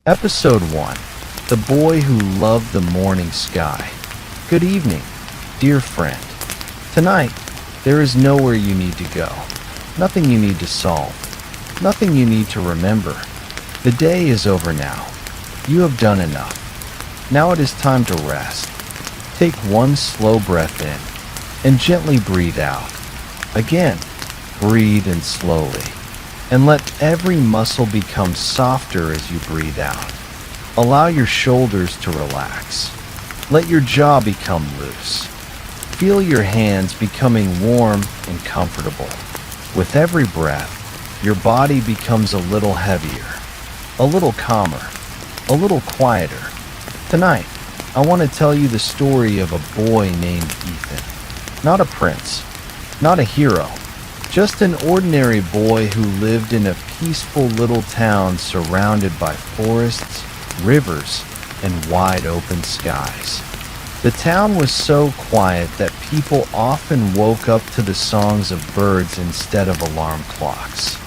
Episode 1. The Boy Who Loved the Morning Sky. Good evening, dear friend. Tonight, there is nowhere you need to go, nothing you need to solve, nothing you need to remember. The day is over now. You have done enough. Now it is time to rest. Take one slow breath in and gently breathe out. Again, breathe in slowly, and let every muscle become softer as you breathe out. Allow your shoulders to relax. Let your jaw become loose. Feel your hands becoming warm and comfortable. With every breath, your body becomes a little heavier, a little calmer, a little quieter. Tonight, I want to tell you the story of a boy named Ethan. Not a prince, not a hero, just an ordinary boy who lived in a peaceful little town surrounded by forests, rivers, and wide open skies. The town was so quiet that people often woke up to the songs of birds instead of alarm clocks.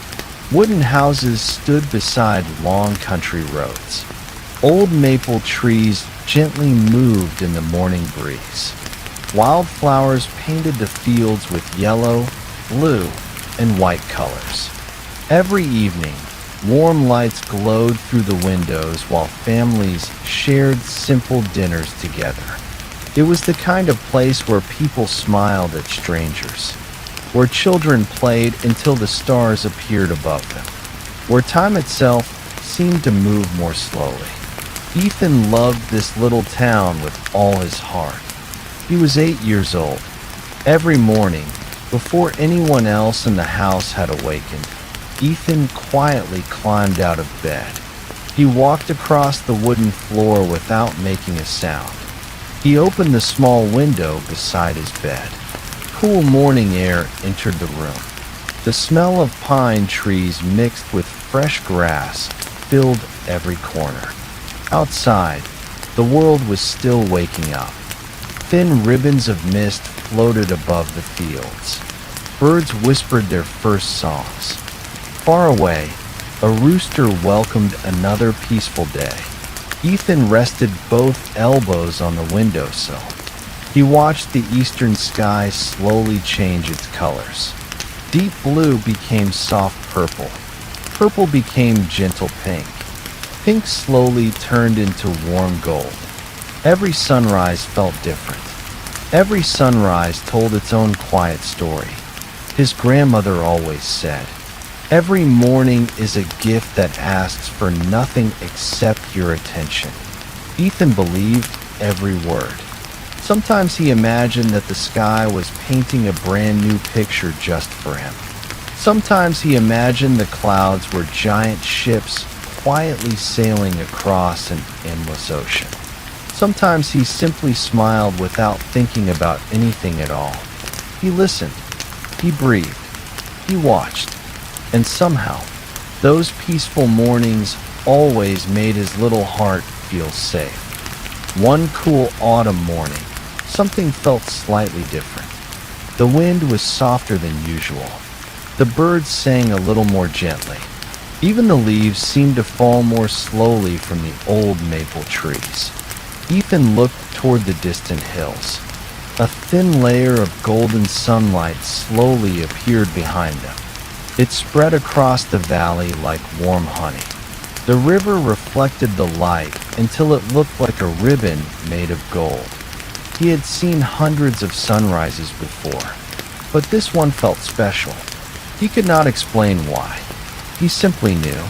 Wooden houses stood beside long country roads. Old maple trees gently moved in the morning breeze. Wildflowers painted the fields with yellow, blue, and white colors. Every evening, warm lights glowed through the windows while families shared simple dinners together. It was the kind of place where people smiled at strangers, where children played until the stars appeared above them, where time itself seemed to move more slowly. Ethan loved this little town with all his heart. He was 8 years old. Every morning, before anyone else in the house had awakened, Ethan quietly climbed out of bed. He walked across the wooden floor without making a sound. He opened the small window beside his bed. Cool morning air entered the room. The smell of pine trees mixed with fresh grass filled every corner. Outside, the world was still waking up. Thin ribbons of mist floated above the fields. Birds whispered their first songs. Far away, a rooster welcomed another peaceful day. Ethan rested both elbows on the windowsill. He watched the eastern sky slowly change its colors. Deep blue became soft purple. Purple became gentle pink. Pink slowly turned into warm gold. Every sunrise felt different. Every sunrise told its own quiet story. His grandmother always said, "Every morning is a gift that asks for nothing except your attention." Ethan believed every word. Sometimes he imagined that the sky was painting a brand new picture just for him. Sometimes he imagined the clouds were giant ships quietly sailing across an endless ocean. Sometimes he simply smiled without thinking about anything at all. He listened, he breathed, he watched, and somehow, those peaceful mornings always made his little heart feel safe. One cool autumn morning, something felt slightly different. The wind was softer than usual. The birds sang a little more gently. Even the leaves seemed to fall more slowly from the old maple trees. Ethan looked toward the distant hills. A thin layer of golden sunlight slowly appeared behind them. It spread across the valley like warm honey. The river reflected the light until it looked like a ribbon made of gold. He had seen hundreds of sunrises before, but this one felt special. He could not explain why. He simply knew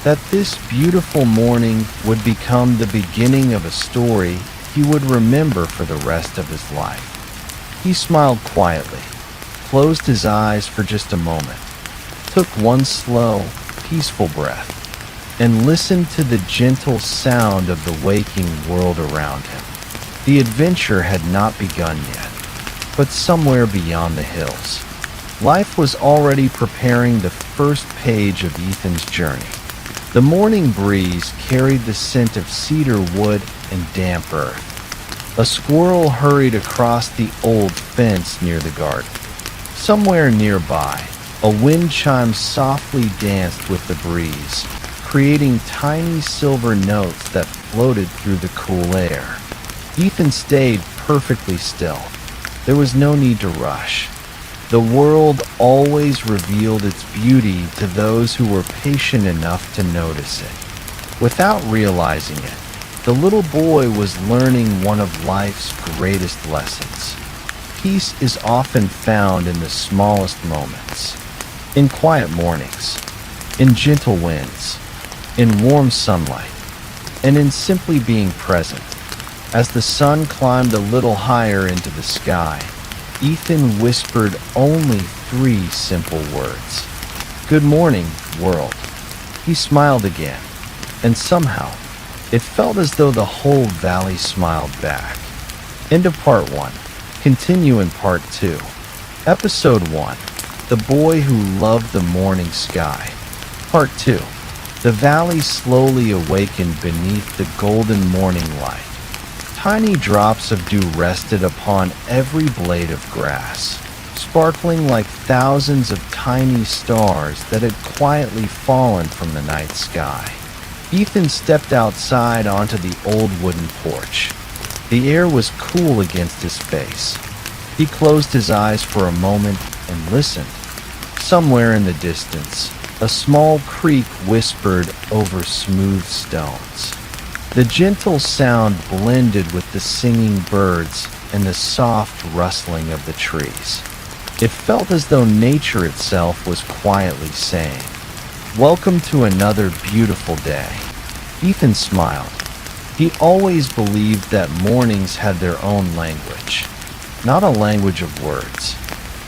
that this beautiful morning would become the beginning of a story he would remember for the rest of his life. He smiled quietly, closed his eyes for just a moment, took one slow, peaceful breath, and listened to the gentle sound of the waking world around him. The adventure had not begun yet, but somewhere beyond the hills, life was already preparing the first page of Ethan's journey. The morning breeze carried the scent of cedar wood and damp earth. A squirrel hurried across the old fence near the garden. Somewhere nearby, a wind chime softly danced with the breeze, creating tiny silver notes that floated through the cool air. Ethan stayed perfectly still. There was no need to rush. The world always revealed its beauty to those who were patient enough to notice it. Without realizing it, the little boy was learning one of life's greatest lessons. Peace is often found in the smallest moments. In quiet mornings, in gentle winds, in warm sunlight, and in simply being present. As the sun climbed a little higher into the sky, Ethan whispered only 3 simple words. "Good morning, world." He smiled again, and somehow, it felt as though the whole valley smiled back. End of part 1. Continue in part 2. Episode 1. The Boy Who Loved the Morning Sky. Part 2. The valley slowly awakened beneath the golden morning light. Tiny drops of dew rested upon every blade of grass, sparkling like thousands of tiny stars that had quietly fallen from the night sky. Ethan stepped outside onto the old wooden porch. The air was cool against his face. He closed his eyes for a moment and listened. Somewhere in the distance, a small creek whispered over smooth stones. The gentle sound blended with the singing birds and the soft rustling of the trees. It felt as though nature itself was quietly saying, "Welcome to another beautiful day." Ethan smiled. He always believed that mornings had their own language. Not a language of words,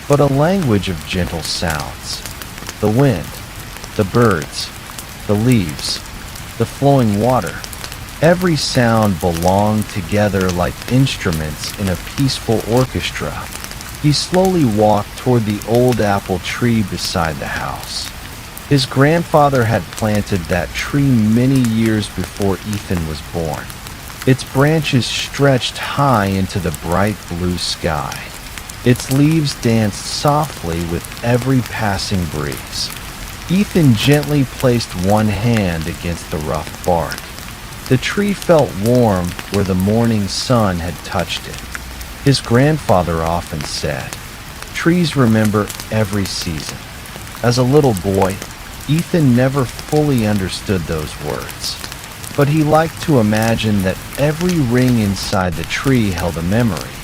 but a language of gentle sounds. The wind, the birds, the leaves, the flowing water. Every sound belonged together like instruments in a peaceful orchestra. He slowly walked toward the old apple tree beside the house. His grandfather had planted that tree many years before Ethan was born. Its branches stretched high into the bright blue sky. Its leaves danced softly with every passing breeze. Ethan gently placed one hand against the rough bark. The tree felt warm where the morning sun had touched it. His grandfather often said, "Trees remember every season." As a little boy, Ethan never fully understood those words, but he liked to imagine that every ring inside the tree held a memory.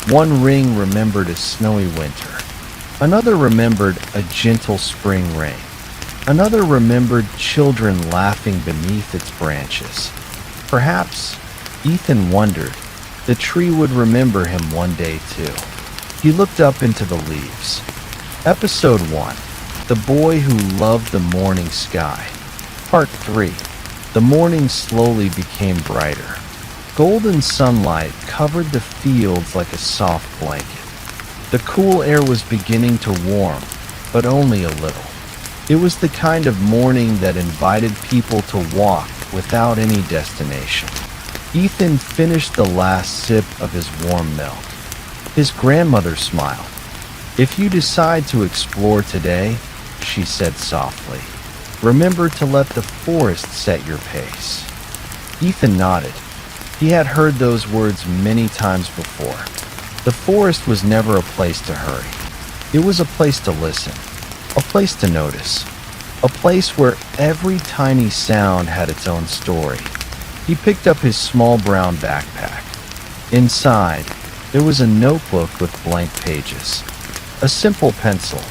One ring remembered a snowy winter. Another remembered a gentle spring rain. Another remembered children laughing beneath its branches. Perhaps, Ethan wondered, the tree would remember him one day too. He looked up into the leaves. Episode 1. The Boy Who Loved the Morning Sky. Part 3. The morning slowly became brighter. Golden sunlight covered the fields like a soft blanket. The cool air was beginning to warm, but only a little. It was the kind of morning that invited people to walk without any destination. Ethan finished the last sip of his warm milk. His grandmother smiled. "If you decide to explore today," she said softly, "remember to let the forest set your pace." Ethan nodded. He had heard those words many times before. The forest was never a place to hurry. It was a place to listen, a place to notice, a place where every tiny sound had its own story. He picked up his small brown backpack. Inside, there was a notebook with blank pages, a simple pencil,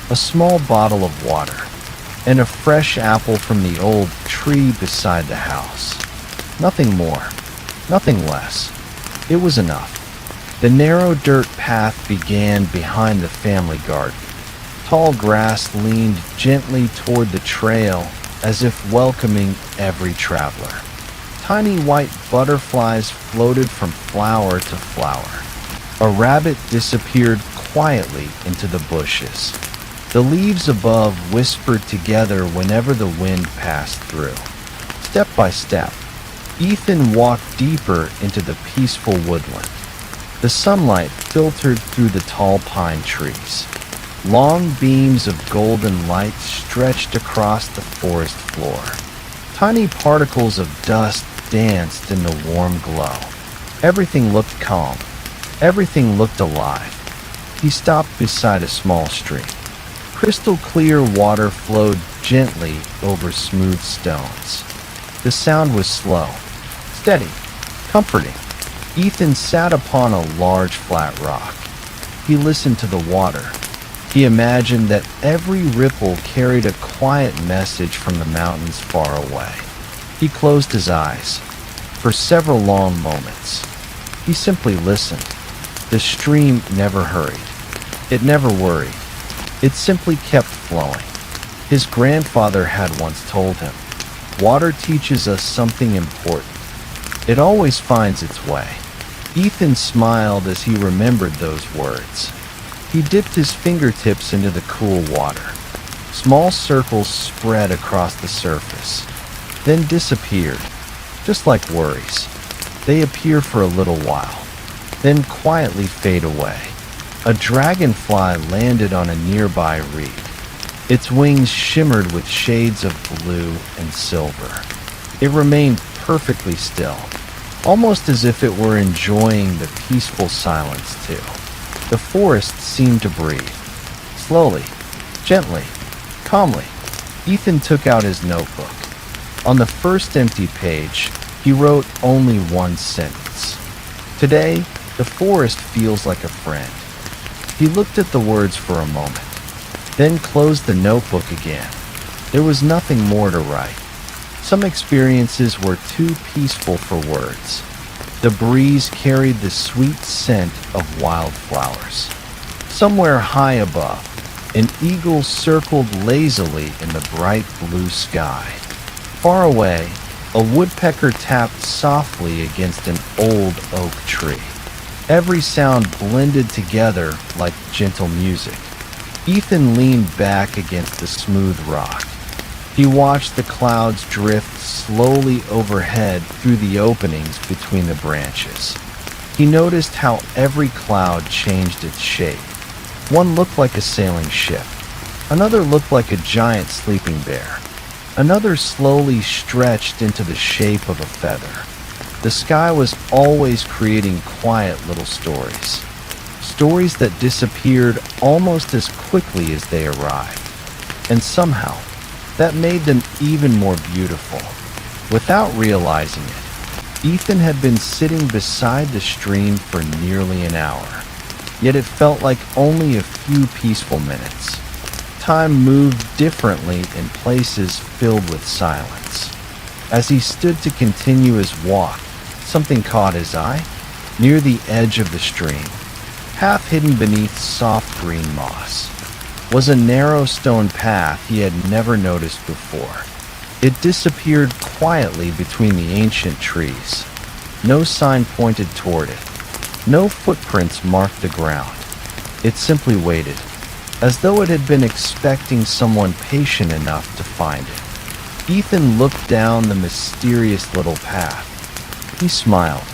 a small bottle of water, and a fresh apple from the old tree beside the house. Nothing more, nothing less. It was enough. The narrow dirt path began behind the family garden. Tall grass leaned gently toward the trail as if welcoming every traveler. Tiny white butterflies floated from flower to flower. A rabbit disappeared quietly into the bushes. The leaves above whispered together whenever the wind passed through. Step by step, Ethan walked deeper into the peaceful woodland. The sunlight filtered through the tall pine trees. Long beams of golden light stretched across the forest floor. Tiny particles of dust danced in the warm glow. Everything looked calm. Everything looked alive. He stopped beside a small stream. Crystal clear water flowed gently over smooth stones. The sound was slow, steady, comforting. Ethan sat upon a large flat rock. He listened to the water. He imagined that every ripple carried a quiet message from the mountains far away. He closed his eyes. For several long moments, he simply listened. The stream never hurried. It never worried. It simply kept flowing. His grandfather had once told him, "Water teaches us something important. It always finds its way." Ethan smiled as he remembered those words. He dipped his fingertips into the cool water. Small circles spread across the surface, then disappeared, just like worries. They appear for a little while, then quietly fade away. A dragonfly landed on a nearby reed. Its wings shimmered with shades of blue and silver. It remained perfectly still, almost as if it were enjoying the peaceful silence too. The forest seemed to breathe. Slowly, gently, calmly, Ethan took out his notebook. On the first empty page, he wrote only one sentence. "Today, the forest feels like a friend." He looked at the words for a moment, then closed the notebook again. There was nothing more to write. Some experiences were too peaceful for words. The breeze carried the sweet scent of wildflowers. Somewhere high above, an eagle circled lazily in the bright blue sky. Far away, a woodpecker tapped softly against an old oak tree. Every sound blended together like gentle music. Ethan leaned back against the smooth rock. He watched the clouds drift slowly overhead through the openings between the branches. He noticed how every cloud changed its shape. One looked like a sailing ship. Another looked like a giant sleeping bear. Another slowly stretched into the shape of a feather. The sky was always creating quiet little stories. Stories that disappeared almost as quickly as they arrived. And somehow, that made them even more beautiful. Without realizing it, Ethan had been sitting beside the stream for nearly an hour. Yet it felt like only a few peaceful minutes. Time moved differently in places filled with silence. As he stood to continue his walk, something caught his eye. Near the edge of the stream, half hidden beneath soft green moss, was a narrow stone path he had never noticed before. It disappeared quietly between the ancient trees. No sign pointed toward it. No footprints marked the ground. It simply waited, as though it had been expecting someone patient enough to find it. Ethan looked down the mysterious little path. He smiled,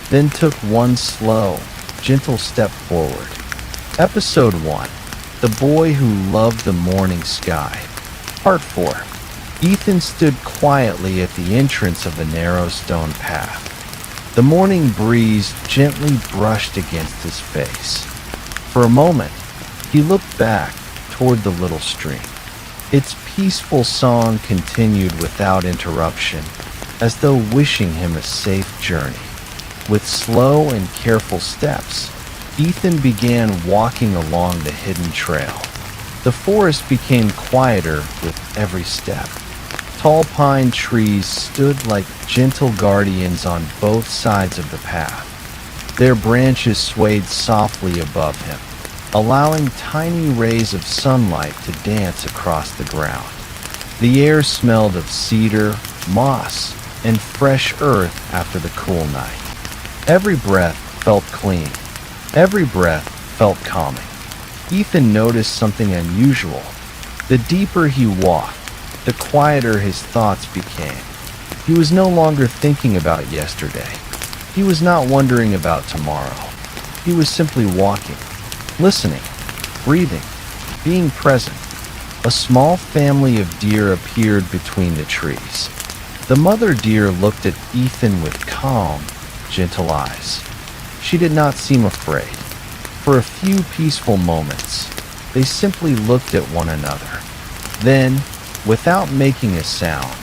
then took one slow, gentle step forward. Episode 1. The Boy Who Loved the Morning Sky. Part 4. Ethan stood quietly at the entrance of the narrow stone path. The morning breeze gently brushed against his face. For a moment, he looked back toward the little stream. Its peaceful song continued without interruption, as though wishing him a safe journey. With slow and careful steps, Ethan began walking along the hidden trail. The forest became quieter with every step. Tall pine trees stood like gentle guardians on both sides of the path. Their branches swayed softly above him, allowing tiny rays of sunlight to dance across the ground. The air smelled of cedar, moss, and fresh earth after the cool night. Every breath felt clean. Every breath felt calming. Ethan noticed something unusual. The deeper he walked, the quieter his thoughts became. He was no longer thinking about yesterday. He was not wondering about tomorrow. He was simply walking, listening, breathing, being present. A small family of deer appeared between the trees. The mother deer looked at Ethan with calm, gentle eyes. She did not seem afraid. For a few peaceful moments, they simply looked at one another. Then, without making a sound,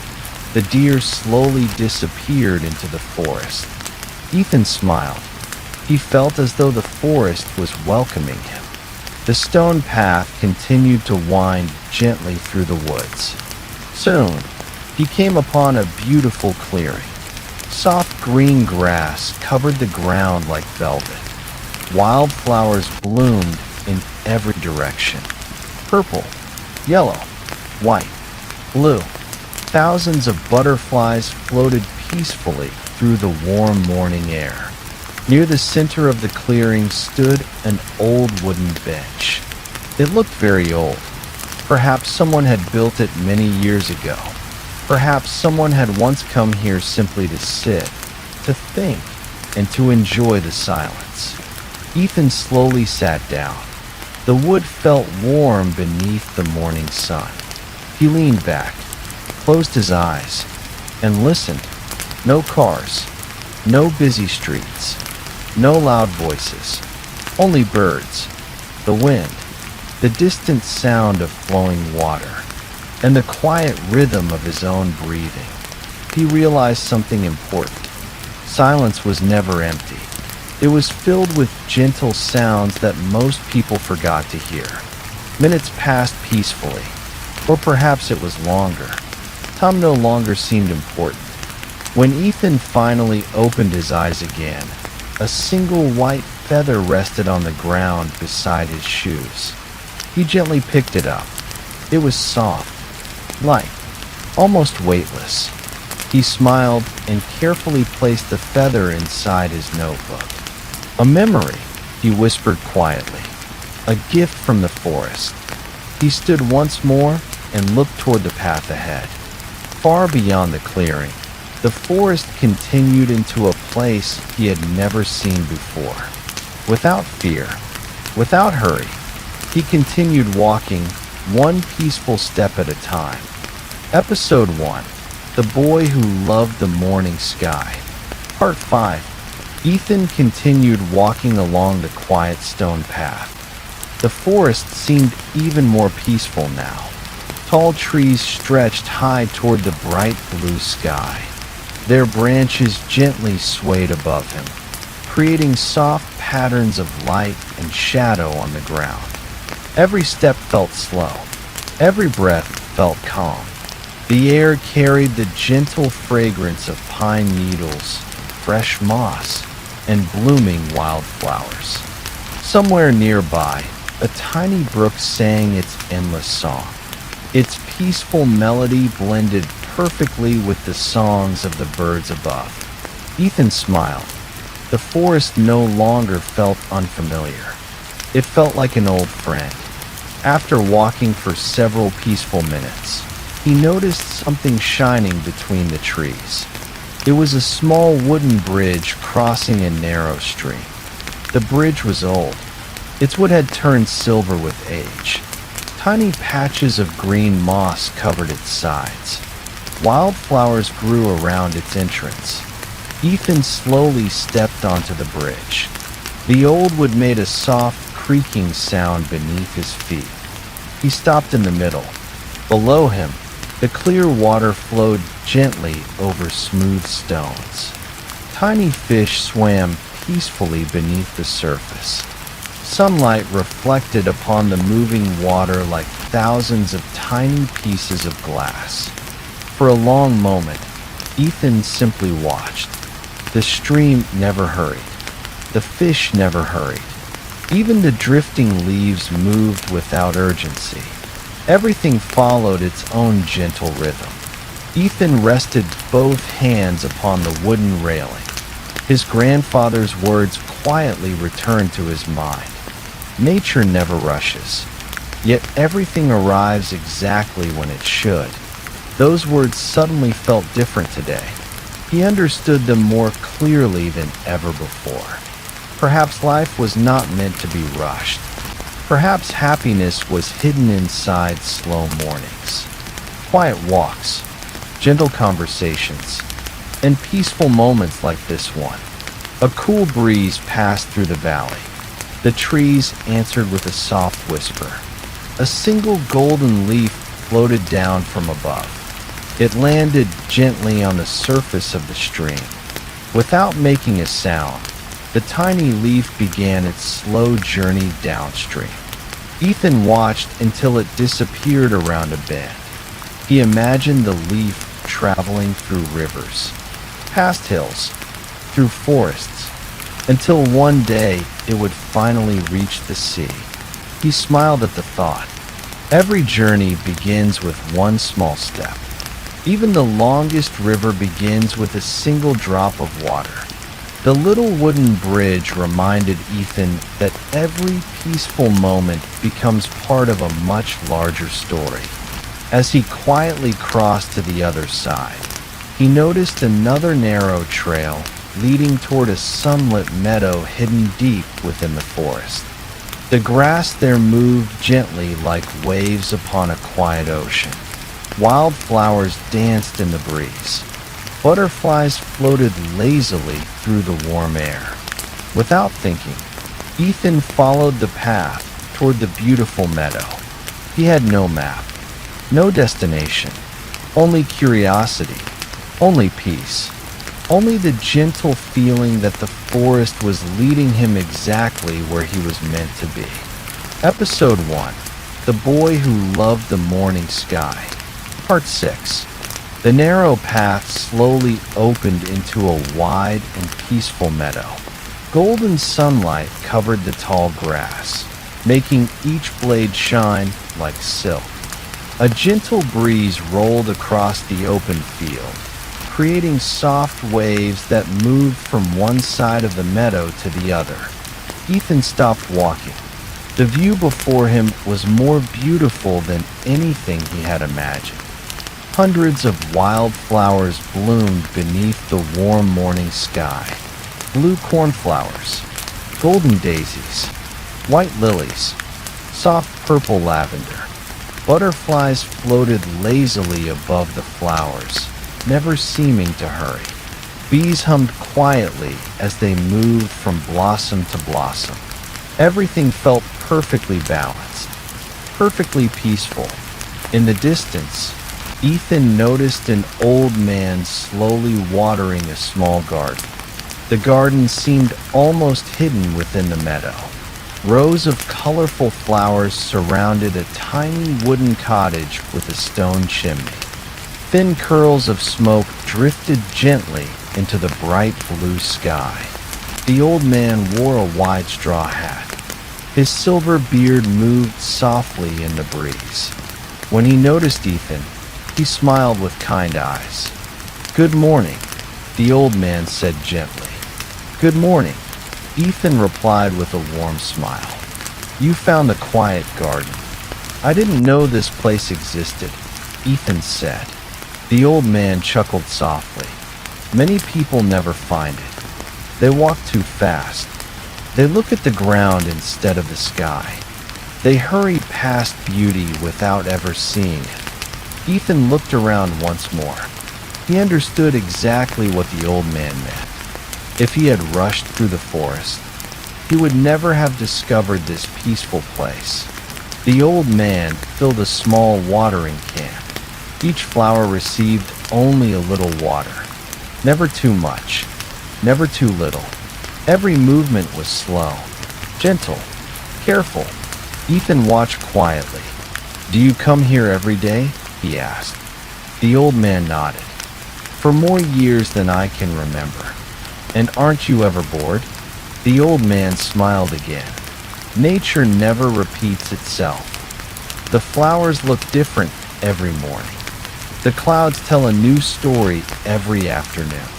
the deer slowly disappeared into the forest. Ethan smiled. He felt as though the forest was welcoming him. The stone path continued to wind gently through the woods. Soon, he came upon a beautiful clearing. Soft green grass covered the ground like velvet. Wildflowers bloomed in every direction. Purple, yellow, white, blue. Thousands of butterflies floated peacefully through the warm morning air. Near the center of the clearing stood an old wooden bench. It looked very old. Perhaps someone had built it many years ago. Perhaps someone had once come here simply to sit, to think, and to enjoy the silence. Ethan slowly sat down. The wood felt warm beneath the morning sun. He leaned back, closed his eyes, and listened. No cars, no busy streets, no loud voices, only birds, the wind, the distant sound of flowing water, and the quiet rhythm of his own breathing. He realized something important. Silence was never empty. It was filled with gentle sounds that most people forgot to hear. Minutes passed peacefully, or perhaps it was longer. Time no longer seemed important. When Ethan finally opened his eyes again, a single white feather rested on the ground beside his shoes. He gently picked it up. It was soft, light, almost weightless. He smiled and carefully placed the feather inside his notebook. A memory, he whispered quietly. A gift from the forest. He stood once more and looked toward the path ahead. Far beyond the clearing, the forest continued into a place he had never seen before. Without fear, without hurry, he continued walking, one peaceful step at a time. Episode 1. The Boy Who Loved the Morning Sky. Part 5. Ethan continued walking along the quiet stone path. The forest seemed even more peaceful now. Tall trees stretched high toward the bright blue sky. Their branches gently swayed above him, creating soft patterns of light and shadow on the ground. Every step felt slow. Every breath felt calm. The air carried the gentle fragrance of pine needles, fresh moss, and blooming wildflowers. Somewhere nearby, a tiny brook sang its endless song. Its peaceful melody blended perfectly with the songs of the birds above. Ethan smiled. The forest no longer felt unfamiliar. It felt like an old friend. After walking for several peaceful minutes, he noticed something shining between the trees. It was a small wooden bridge crossing a narrow stream. The bridge was old. Its wood had turned silver with age. Tiny patches of green moss covered its sides. Wildflowers grew around its entrance. Ethan slowly stepped onto the bridge. The old wood made a soft, creaking sound beneath his feet. He stopped in the middle. Below him, the clear water flowed gently over smooth stones. Tiny fish swam peacefully beneath the surface. Sunlight reflected upon the moving water like thousands of tiny pieces of glass. For a long moment, Ethan simply watched. The stream never hurried. The fish never hurried. Even the drifting leaves moved without urgency. Everything followed its own gentle rhythm. Ethan rested both hands upon the wooden railing. His grandfather's words quietly returned to his mind. Nature never rushes, yet everything arrives exactly when it should. Those words suddenly felt different today. He understood them more clearly than ever before. Perhaps life was not meant to be rushed. Perhaps happiness was hidden inside slow mornings, quiet walks, gentle conversations, and peaceful moments like this one. A cool breeze passed through the valley. The trees answered with a soft whisper. A single golden leaf floated down from above. It landed gently on the surface of the stream. Without making a sound, the tiny leaf began its slow journey downstream. Ethan watched until it disappeared around a bend. He imagined the leaf traveling through rivers, past hills, through forests, until one day it would finally reach the sea. He smiled at the thought. Every journey begins with one small step. Even the longest river begins with a single drop of water. The little wooden bridge reminded Ethan that every peaceful moment becomes part of a much larger story. As he quietly crossed to the other side, he noticed another narrow trail leading toward a sunlit meadow hidden deep within the forest. The grass there moved gently like waves upon a quiet ocean. Wildflowers danced in the breeze. Butterflies floated lazily through the warm air. Without thinking, Ethan followed the path toward the beautiful meadow. He had no map, no destination, only curiosity, only peace, only the gentle feeling that the forest was leading him exactly where he was meant to be. Episode 1: The Boy Who Loved the Morning Sky. Part 6. The narrow path slowly opened into a wide and peaceful meadow. Golden sunlight covered the tall grass, making each blade shine like silk. A gentle breeze rolled across the open field, creating soft waves that moved from one side of the meadow to the other. Ethan stopped walking. The view before him was more beautiful than anything he had imagined. Hundreds of wildflowers bloomed beneath the warm morning sky. Blue cornflowers, golden daisies, white lilies, soft purple lavender. Butterflies floated lazily above the flowers, never seeming to hurry. Bees hummed quietly as they moved from blossom to blossom. Everything felt perfectly balanced, perfectly peaceful. In the distance, Ethan noticed an old man slowly watering a small garden. The garden seemed almost hidden within the meadow. Rows of colorful flowers surrounded a tiny wooden cottage with a stone chimney. Thin curls of smoke drifted gently into the bright blue sky. The old man wore a wide straw hat. His silver beard moved softly in the breeze. When he noticed Ethan, he smiled with kind eyes. "Good morning," the old man said gently. "Good morning," Ethan replied with a warm smile. "You found a quiet garden. I didn't know this place existed," Ethan said. The old man chuckled softly. "Many people never find it. They walk too fast. They look at the ground instead of the sky. They hurry past beauty without ever seeing it." Ethan looked around once more. He understood exactly what the old man meant. If he had rushed through the forest, he would never have discovered this peaceful place. The old man filled a small watering can. Each flower received only a little water. Never too much, never too little. Every movement was slow, gentle, careful. Ethan watched quietly. "Do you come here every day?" he asked. The old man nodded. "For more years than I can remember." "And aren't you ever bored?" The old man smiled again. "Nature never repeats itself. The flowers look different every morning. The clouds tell a new story every afternoon.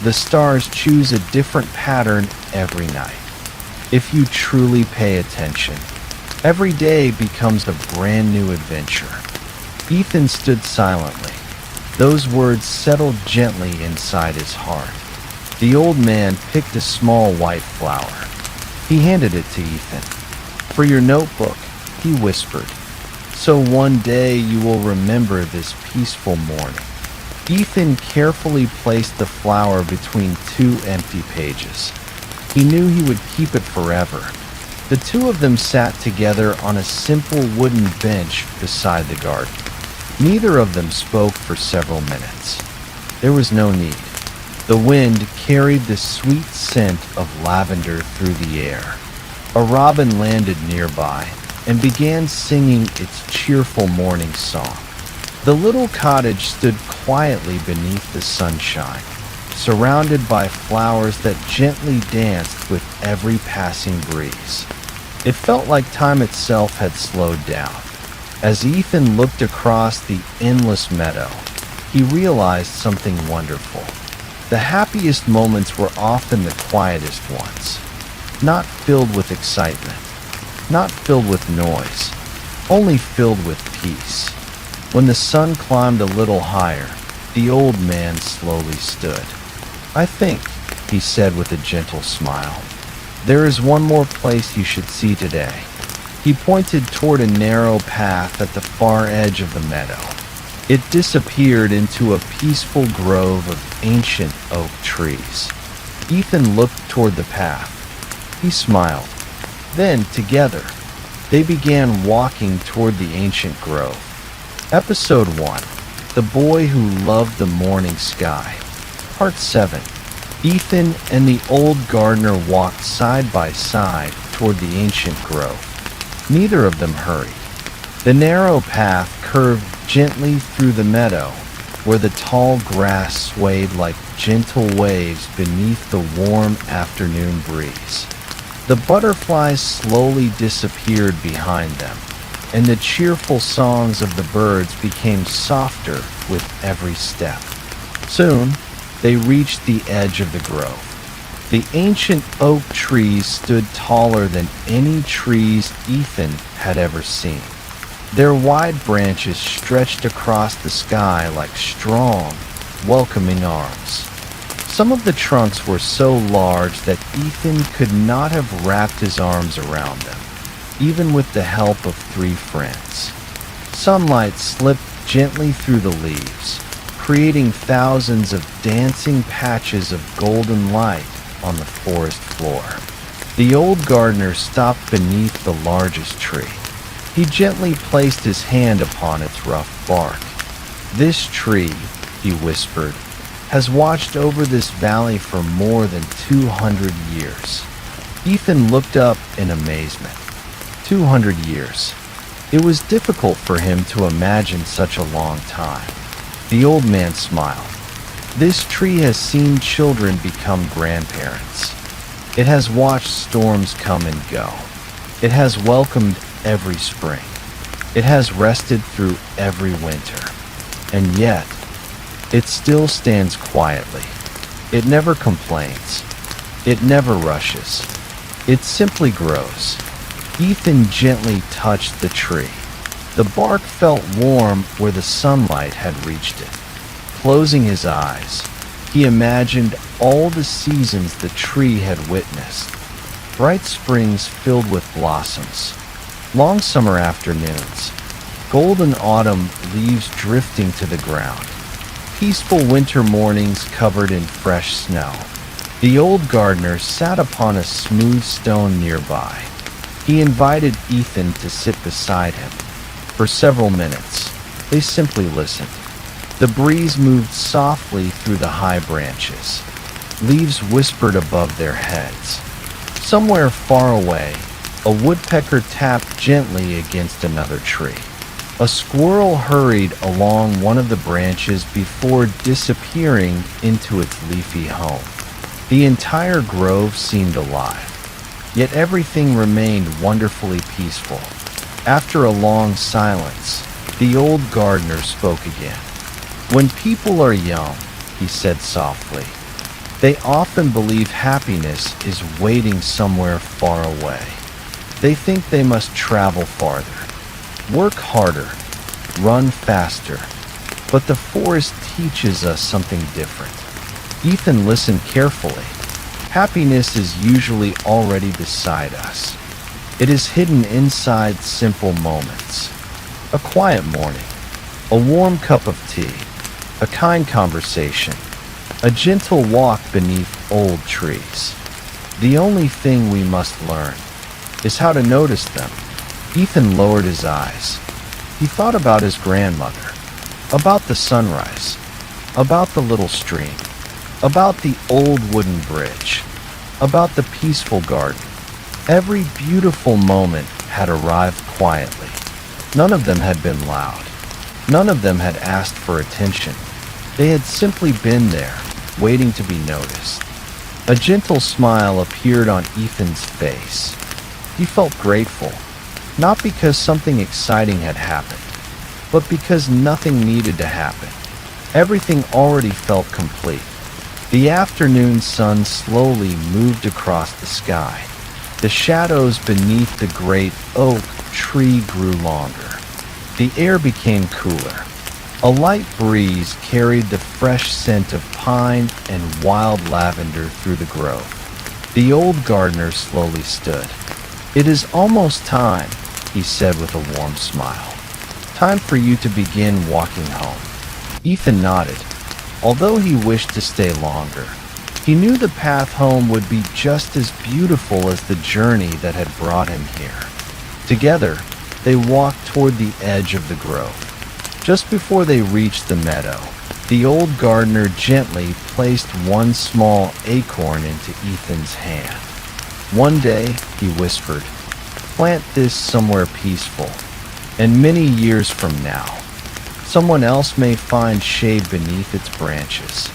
The stars choose a different pattern every night. If you truly pay attention, every day becomes a brand new adventure." Ethan stood silently. Those words settled gently inside his heart. The old man picked a small white flower. He handed it to Ethan. "For your notebook," he whispered. "So one day you will remember this peaceful morning." Ethan carefully placed the flower between two empty pages. He knew he would keep it forever. The two of them sat together on a simple wooden bench beside the garden. Neither of them spoke for several minutes. There was no need. The wind carried the sweet scent of lavender through the air. A robin landed nearby and began singing its cheerful morning song. The little cottage stood quietly beneath the sunshine, surrounded by flowers that gently danced with every passing breeze. It felt like time itself had slowed down. As Ethan looked across the endless meadow, he realized something wonderful. The happiest moments were often the quietest ones, not filled with excitement, not filled with noise, only filled with peace. When the sun climbed a little higher, the old man slowly stood. "I think," he said with a gentle smile, "there is one more place you should see today." He pointed toward a narrow path at the far edge of the meadow. It disappeared into a peaceful grove of ancient oak trees. Ethan looked toward the path. He smiled. Then, together, they began walking toward the ancient grove. Episode 1. The Boy Who Loved the Morning Sky. Part 7. Ethan and the old gardener walked side by side toward the ancient grove. Neither of them hurried. The narrow path curved gently through the meadow, where the tall grass swayed like gentle waves beneath the warm afternoon breeze. The butterflies slowly disappeared behind them, and the cheerful songs of the birds became softer with every step. Soon, they reached the edge of the grove. The ancient oak trees stood taller than any trees Ethan had ever seen. Their wide branches stretched across the sky like strong, welcoming arms. Some of the trunks were so large that Ethan could not have wrapped his arms around them, even with the help of 3 friends. Sunlight slipped gently through the leaves, creating thousands of dancing patches of golden light on the forest floor. The old gardener stopped beneath the largest tree. He gently placed his hand upon its rough bark. "This tree," he whispered, "has watched over this valley for more than 200 years. Ethan looked up in amazement. 200 years. It was difficult for him to imagine such a long time. The old man smiled. "This tree has seen children become grandparents. It has watched storms come and go. It has welcomed every spring. It has rested through every winter. And yet, it still stands quietly. It never complains. It never rushes. It simply grows." Ethan gently touched the tree. The bark felt warm where the sunlight had reached it. Closing his eyes, he imagined all the seasons the tree had witnessed. Bright springs filled with blossoms, long summer afternoons, golden autumn leaves drifting to the ground, peaceful winter mornings covered in fresh snow. The old gardener sat upon a smooth stone nearby. He invited Ethan to sit beside him. For several minutes, they simply listened. The breeze moved softly through the high branches. Leaves whispered above their heads. Somewhere far away, a woodpecker tapped gently against another tree. A squirrel hurried along one of the branches before disappearing into its leafy home. The entire grove seemed alive, yet everything remained wonderfully peaceful. After a long silence, the old gardener spoke again. "When people are young," he said softly, "they often believe happiness is waiting somewhere far away. They think they must travel farther, work harder, run faster. But the forest teaches us something different." Ethan listened carefully. Happiness is usually already beside us. It is hidden inside simple moments. A quiet morning, a warm cup of tea, a kind conversation, a gentle walk beneath old trees. The only thing we must learn is how to notice them. Ethan lowered his eyes. He thought about his grandmother, about the sunrise, about the little stream, about the old wooden bridge, about the peaceful garden. Every beautiful moment had arrived quietly. None of them had been loud. None of them had asked for attention. They had simply been there, waiting to be noticed. A gentle smile appeared on Ethan's face. He felt grateful, not because something exciting had happened, but because nothing needed to happen. Everything already felt complete. The afternoon sun slowly moved across the sky. The shadows beneath the great oak tree grew longer. The air became cooler. A light breeze carried the fresh scent of pine and wild lavender through the grove. The old gardener slowly stood. "It is almost time," he said with a warm smile. "Time for you to begin walking home." Ethan nodded. Although he wished to stay longer, he knew the path home would be just as beautiful as the journey that had brought him here. Together, they walked toward the edge of the grove. Just before they reached the meadow, the old gardener gently placed one small acorn into Ethan's hand. "One day," he whispered, "plant this somewhere peaceful, and many years from now, someone else may find shade beneath its branches."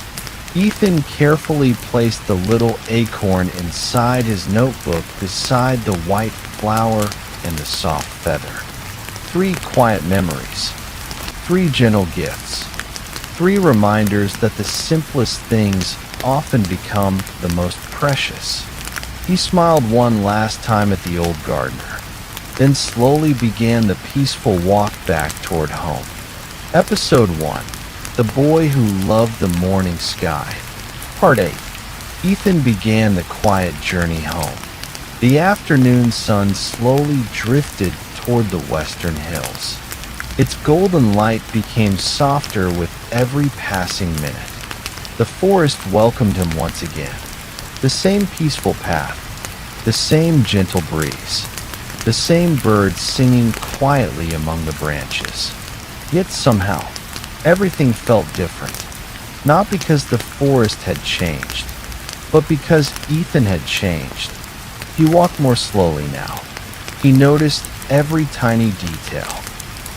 Ethan carefully placed the little acorn inside his notebook beside the white flower and the soft feather. 3 quiet memories, 3 gentle gifts, 3 reminders that the simplest things often become the most precious. He smiled one last time at the old gardener, then slowly began the peaceful walk back toward home. Episode 1. The Boy Who Loved the Morning Sky. Part 8. Ethan began the quiet journey home. The afternoon sun slowly drifted toward the western hills. Its golden light became softer with every passing minute. The forest welcomed him once again. The same peaceful path, the same gentle breeze, the same birds singing quietly among the branches. Yet somehow, everything felt different. Not because the forest had changed, but because Ethan had changed. He walked more slowly now. He noticed every tiny detail.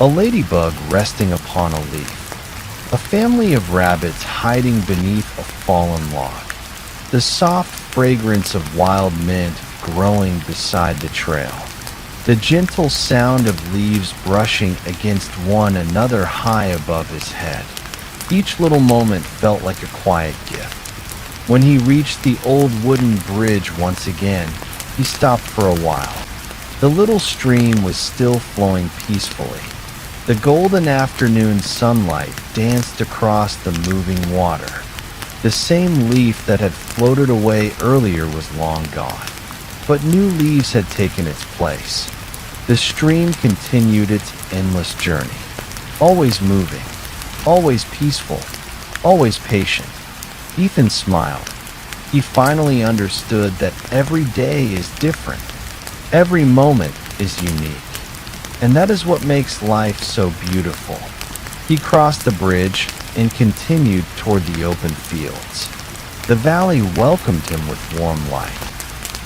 A ladybug resting upon a leaf. A family of rabbits hiding beneath a fallen log. The soft fragrance of wild mint growing beside the trail. The gentle sound of leaves brushing against one another high above his head. Each little moment felt like a quiet gift. When he reached the old wooden bridge once again, he stopped for a while. The little stream was still flowing peacefully. The golden afternoon sunlight danced across the moving water. The same leaf that had floated away earlier was long gone, but new leaves had taken its place. The stream continued its endless journey, always moving, always peaceful, always patient. Ethan smiled. He finally understood that every day is different. Every moment is unique. And that is what makes life so beautiful. He crossed the bridge and continued toward the open fields. The valley welcomed him with warm light.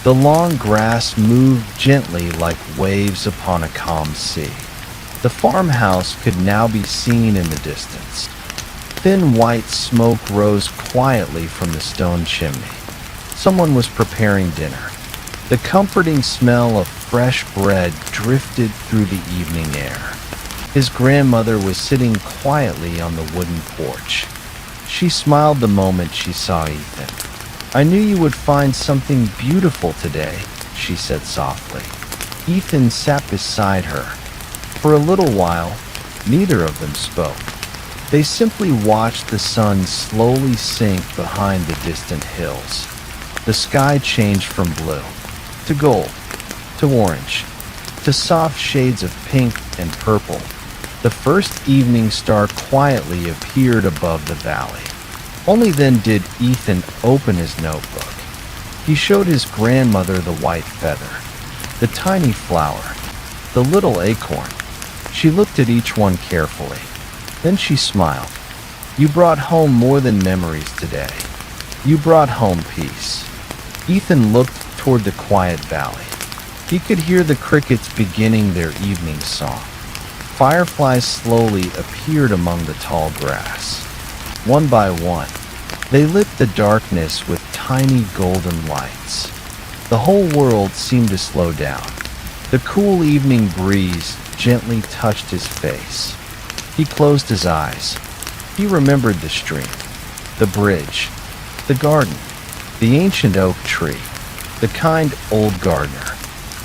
The long grass moved gently like waves upon a calm sea. The farmhouse could now be seen in the distance. Thin white smoke rose quietly from the stone chimney. Someone was preparing dinner. The comforting smell of fresh bread drifted through the evening air. His grandmother was sitting quietly on the wooden porch. She smiled the moment she saw Ethan. "I knew you would find something beautiful today," she said softly. Ethan sat beside her. For a little while, neither of them spoke. They simply watched the sun slowly sink behind the distant hills. The sky changed from blue to gold, to orange, to soft shades of pink and purple. The first evening star quietly appeared above the valley. Only then did Ethan open his notebook. He showed his grandmother the white feather, the tiny flower, the little acorn. She looked at each one carefully. Then she smiled. "You brought home more than memories today. You brought home peace." Ethan looked toward the quiet valley. He could hear the crickets beginning their evening song. Fireflies slowly appeared among the tall grass. One by one, they lit the darkness with tiny golden lights. The whole world seemed to slow down. The cool evening breeze gently touched his face. He closed his eyes. He remembered the stream, the bridge, the garden, the ancient oak tree, the kind old gardener.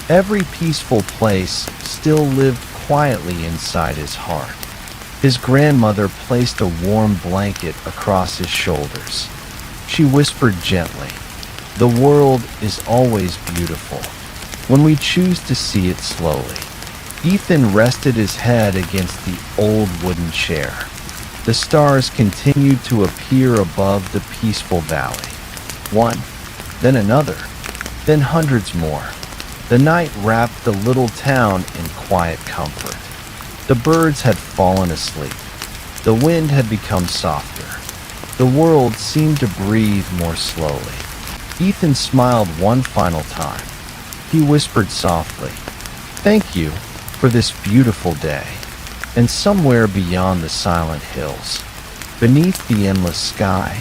Every peaceful place still lived quietly inside his heart. His grandmother placed a warm blanket across his shoulders. She whispered gently, "The world is always beautiful when we choose to see it slowly." Ethan rested his head against the old wooden chair. The stars continued to appear above the peaceful valley. One, then another, then hundreds more. The night wrapped the little town in quiet comfort. The birds had fallen asleep. The wind had become softer. The world seemed to breathe more slowly. Ethan smiled one final time. He whispered softly, "Thank you for this beautiful day." And somewhere beyond the silent hills, beneath the endless sky,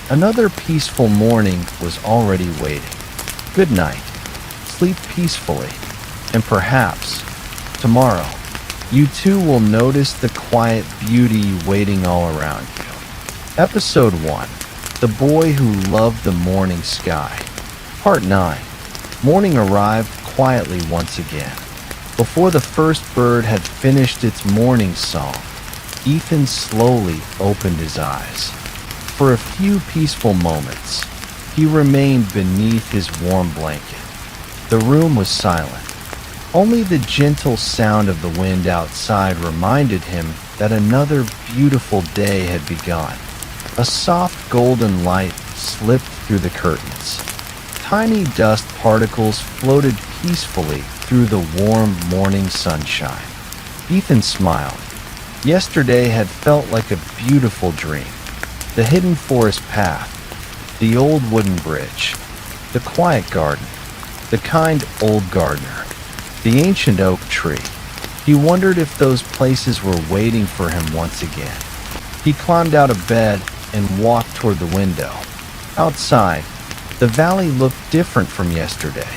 another peaceful morning was already waiting. Good night. Sleep peacefully, and perhaps tomorrow you too will notice the quiet beauty waiting all around you. Episode 1: The Boy Who Loved the Morning Sky. Part 9. Morning arrived quietly once again. Before the first bird had finished its morning song, Ethan slowly opened his eyes. For a few peaceful moments, he remained beneath his warm blanket. The room was silent. Only the gentle sound of the wind outside reminded him that another beautiful day had begun. A soft golden light slipped through the curtains. Tiny dust particles floated peacefully through the warm morning sunshine. Ethan smiled. Yesterday had felt like a beautiful dream. The hidden forest path, the old wooden bridge, the quiet garden, the kind old gardener, the ancient oak tree. He wondered if those places were waiting for him once again. He climbed out of bed and walked toward the window. Outside, the valley looked different from yesterday.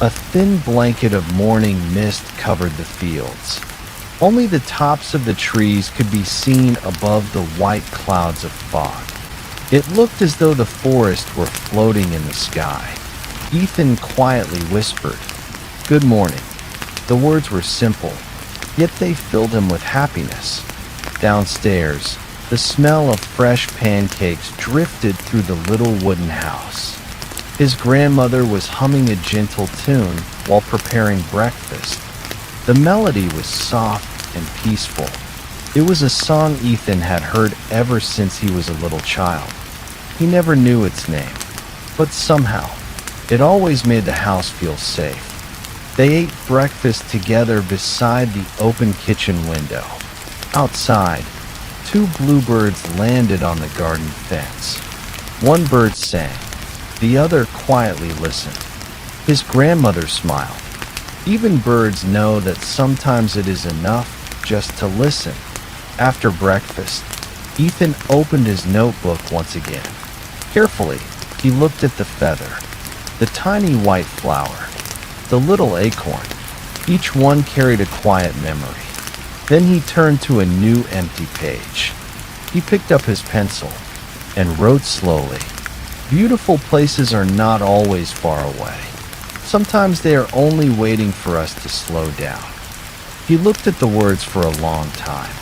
A thin blanket of morning mist covered the fields. Only the tops of the trees could be seen above the white clouds of fog. It looked as though the forest were floating in the sky. Ethan quietly whispered, "Good morning." The words were simple, yet they filled him with happiness. Downstairs, the smell of fresh pancakes drifted through the little wooden house. His grandmother was humming a gentle tune while preparing breakfast. The melody was soft and peaceful. It was a song Ethan had heard ever since he was a little child. He never knew its name, but somehow, it always made the house feel safe. They ate breakfast together beside the open kitchen window. Outside, 2 bluebirds landed on the garden fence. One bird sang, the other quietly listened. His grandmother smiled. Even birds know that sometimes it is enough just to listen. After breakfast, Ethan opened his notebook once again. Carefully, he looked at the feather, the tiny white flower, the little acorn. Each one carried a quiet memory. Then he turned to a new empty page. He picked up his pencil and wrote slowly. Beautiful places are not always far away. Sometimes they are only waiting for us to slow down. He looked at the words for a long time.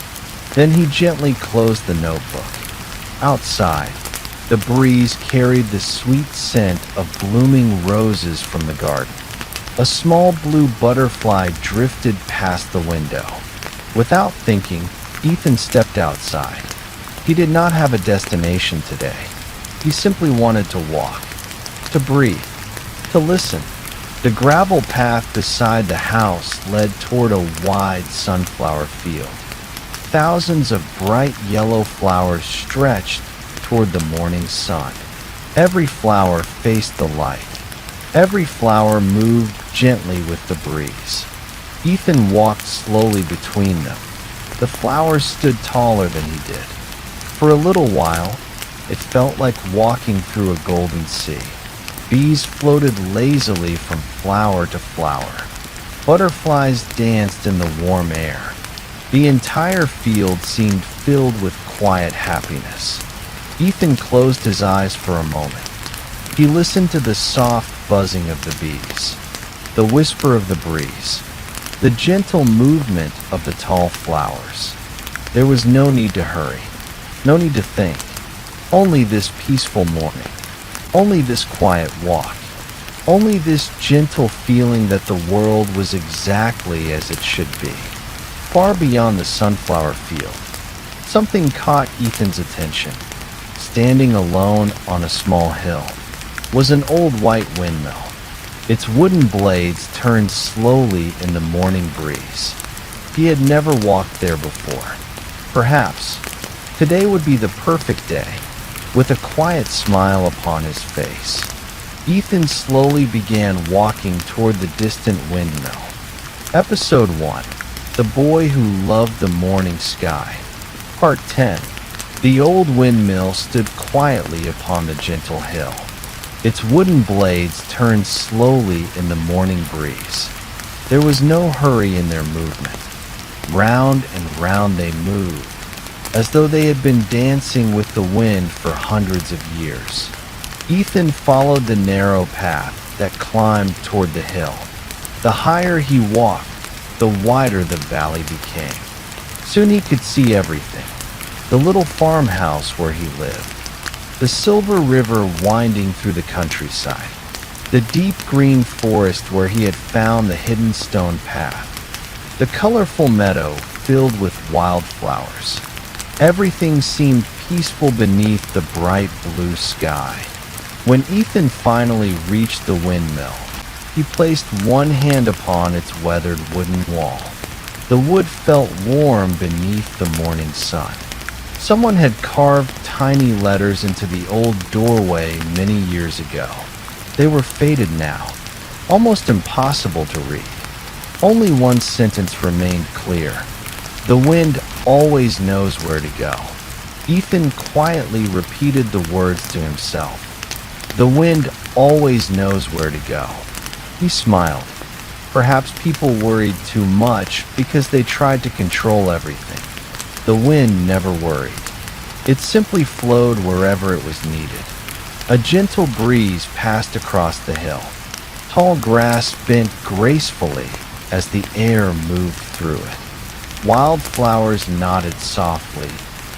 Then he gently closed the notebook. Outside, the breeze carried the sweet scent of blooming roses from the garden. A small blue butterfly drifted past the window. Without thinking, Ethan stepped outside. He did not have a destination today. He simply wanted to walk, to breathe, to listen. The gravel path beside the house led toward a wide sunflower field. Thousands of bright yellow flowers stretched toward the morning sun. Every flower faced the light. Every flower moved gently with the breeze. Ethan walked slowly between them. The flowers stood taller than he did. For a little while, it felt like walking through a golden sea. Bees floated lazily from flower to flower. Butterflies danced in the warm air. The entire field seemed filled with quiet happiness. Ethan closed his eyes for a moment. He listened to the soft buzzing of the bees, the whisper of the breeze, the gentle movement of the tall flowers. There was no need to hurry, no need to think. Only this peaceful morning, only this quiet walk, only this gentle feeling that the world was exactly as it should be. Far beyond the sunflower field, something caught Ethan's attention. Standing alone on a small hill was an old white windmill. Its wooden blades turned slowly in the morning breeze. He had never walked there before. Perhaps today would be the perfect day. With a quiet smile upon his face, Ethan slowly began walking toward the distant windmill. Episode 1. The Boy Who Loved the Morning Sky. Part 10. The old windmill stood quietly upon the gentle hill. Its wooden blades turned slowly in the morning breeze. There was no hurry in their movement. Round and round they moved, as though they had been dancing with the wind for hundreds of years. Ethan followed the narrow path that climbed toward the hill. The higher he walked, the wider the valley became. Soon he could see everything. The little farmhouse where he lived, the silver river winding through the countryside, the deep green forest where he had found the hidden stone path, the colorful meadow filled with wildflowers. Everything seemed peaceful beneath the bright blue sky. When Ethan finally reached the windmill, he placed one hand upon its weathered wooden wall. The wood felt warm beneath the morning sun. Someone had carved tiny letters into the old doorway many years ago. They were faded now, almost impossible to read. Only one sentence remained clear. The wind always knows where to go. Ethan quietly repeated the words to himself. The wind always knows where to go. He smiled. Perhaps people worried too much because they tried to control everything. The wind never worried. It simply flowed wherever it was needed. A gentle breeze passed across the hill. Tall grass bent gracefully as the air moved through it. Wildflowers nodded softly,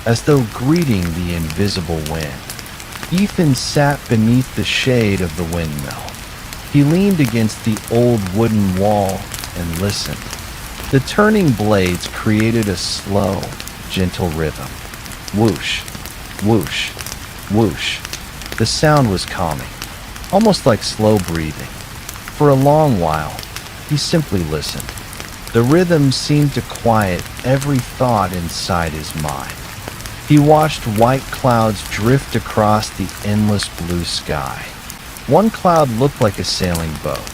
as though greeting the invisible wind. Ethan sat beneath the shade of the windmill. He leaned against the old wooden wall and listened. The turning blades created a slow, gentle rhythm. Whoosh, whoosh, whoosh. The sound was calming, almost like slow breathing. For a long while, he simply listened. The rhythm seemed to quiet every thought inside his mind. He watched white clouds drift across the endless blue sky. One cloud looked like a sailing boat.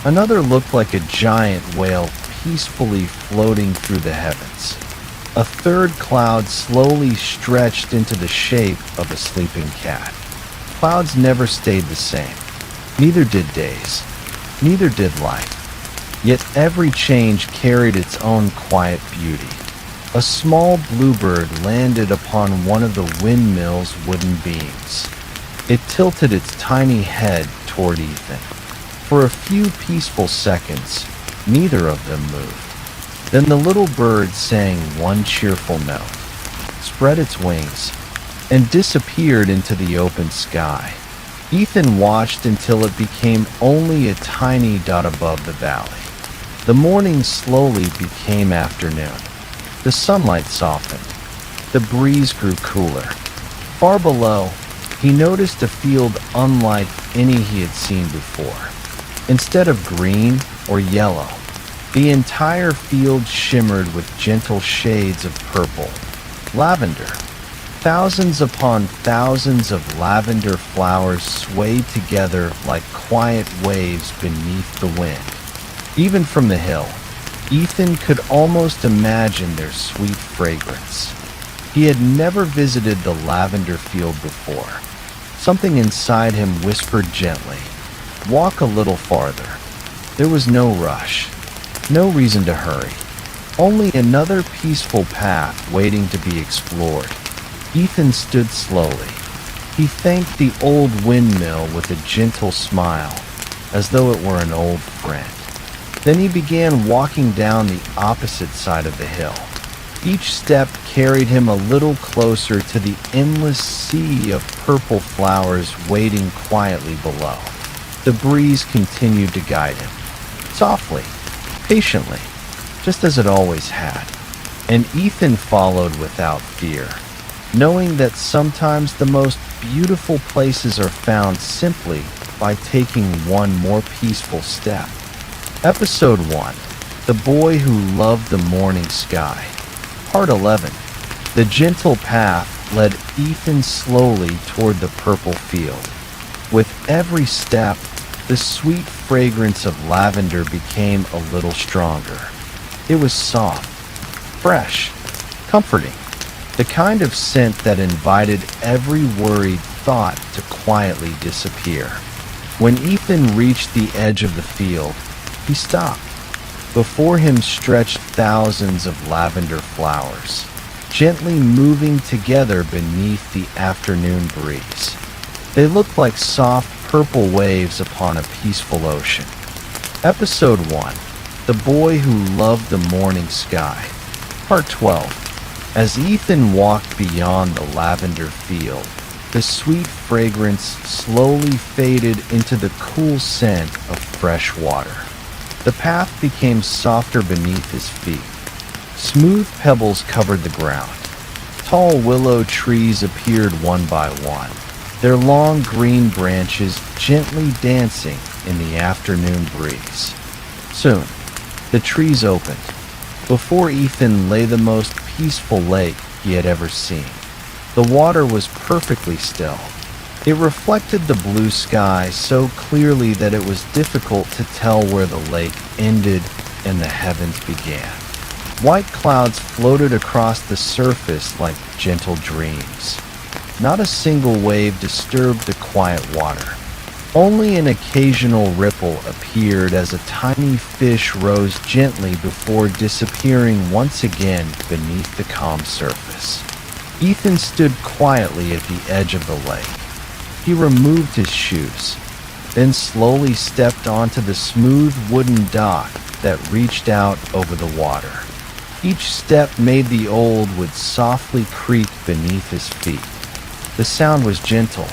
Another looked like a giant whale peacefully floating through the heavens. A third cloud slowly stretched into the shape of a sleeping cat. Clouds never stayed the same. Neither did days. Neither did life. Yet every change carried its own quiet beauty. A small bluebird landed upon one of the windmill's wooden beams. It tilted its tiny head toward Ethan. For a few peaceful seconds, neither of them moved. Then the little bird sang one cheerful note, spread its wings, and disappeared into the open sky. Ethan watched until it became only a tiny dot above the valley. The morning slowly became afternoon. The sunlight softened. The breeze grew cooler. Far below, he noticed a field unlike any he had seen before. Instead of green or yellow, the entire field shimmered with gentle shades of purple. Lavender. Thousands upon thousands of lavender flowers swayed together like quiet waves beneath the wind. Even from the hill, Ethan could almost imagine their sweet fragrance. He had never visited the lavender field before. Something inside him whispered gently, "Walk a little farther." There was no rush, no reason to hurry, only another peaceful path waiting to be explored. Ethan stood slowly. He thanked the old windmill with a gentle smile, as though it were an old friend. Then he began walking down the opposite side of the hill. Each step carried him a little closer to the endless sea of purple flowers waiting quietly below. The breeze continued to guide him, softly, patiently, just as it always had. And Ethan followed without fear, knowing that sometimes the most beautiful places are found simply by taking one more peaceful step. Episode 1. The Boy Who Loved the Morning Sky. Part 11. The gentle path led Ethan slowly toward the purple field. With every step, the sweet fragrance of lavender became a little stronger. It was soft, fresh, comforting, the kind of scent that invited every worried thought to quietly disappear. When Ethan reached the edge of the field, he stopped. Before him stretched thousands of lavender flowers, gently moving together beneath the afternoon breeze. They looked like soft purple waves upon a peaceful ocean. Episode 1. The Boy Who Loved the Morning Sky. Part 12. As Ethan walked beyond the lavender field, the sweet fragrance slowly faded into the cool scent of fresh water. The path became softer beneath his feet. Smooth pebbles covered the ground. Tall willow trees appeared one by one, their long green branches gently dancing in the afternoon breeze. Soon, the trees opened. Before Ethan lay the most peaceful lake he had ever seen. The water was perfectly still. It reflected the blue sky so clearly that it was difficult to tell where the lake ended and the heavens began. White clouds floated across the surface like gentle dreams. Not a single wave disturbed the quiet water. Only an occasional ripple appeared as a tiny fish rose gently before disappearing once again beneath the calm surface. Ethan stood quietly at the edge of the lake. He removed his shoes, then slowly stepped onto the smooth wooden dock that reached out over the water. Each step made the old wood softly creak beneath his feet. The sound was gentle,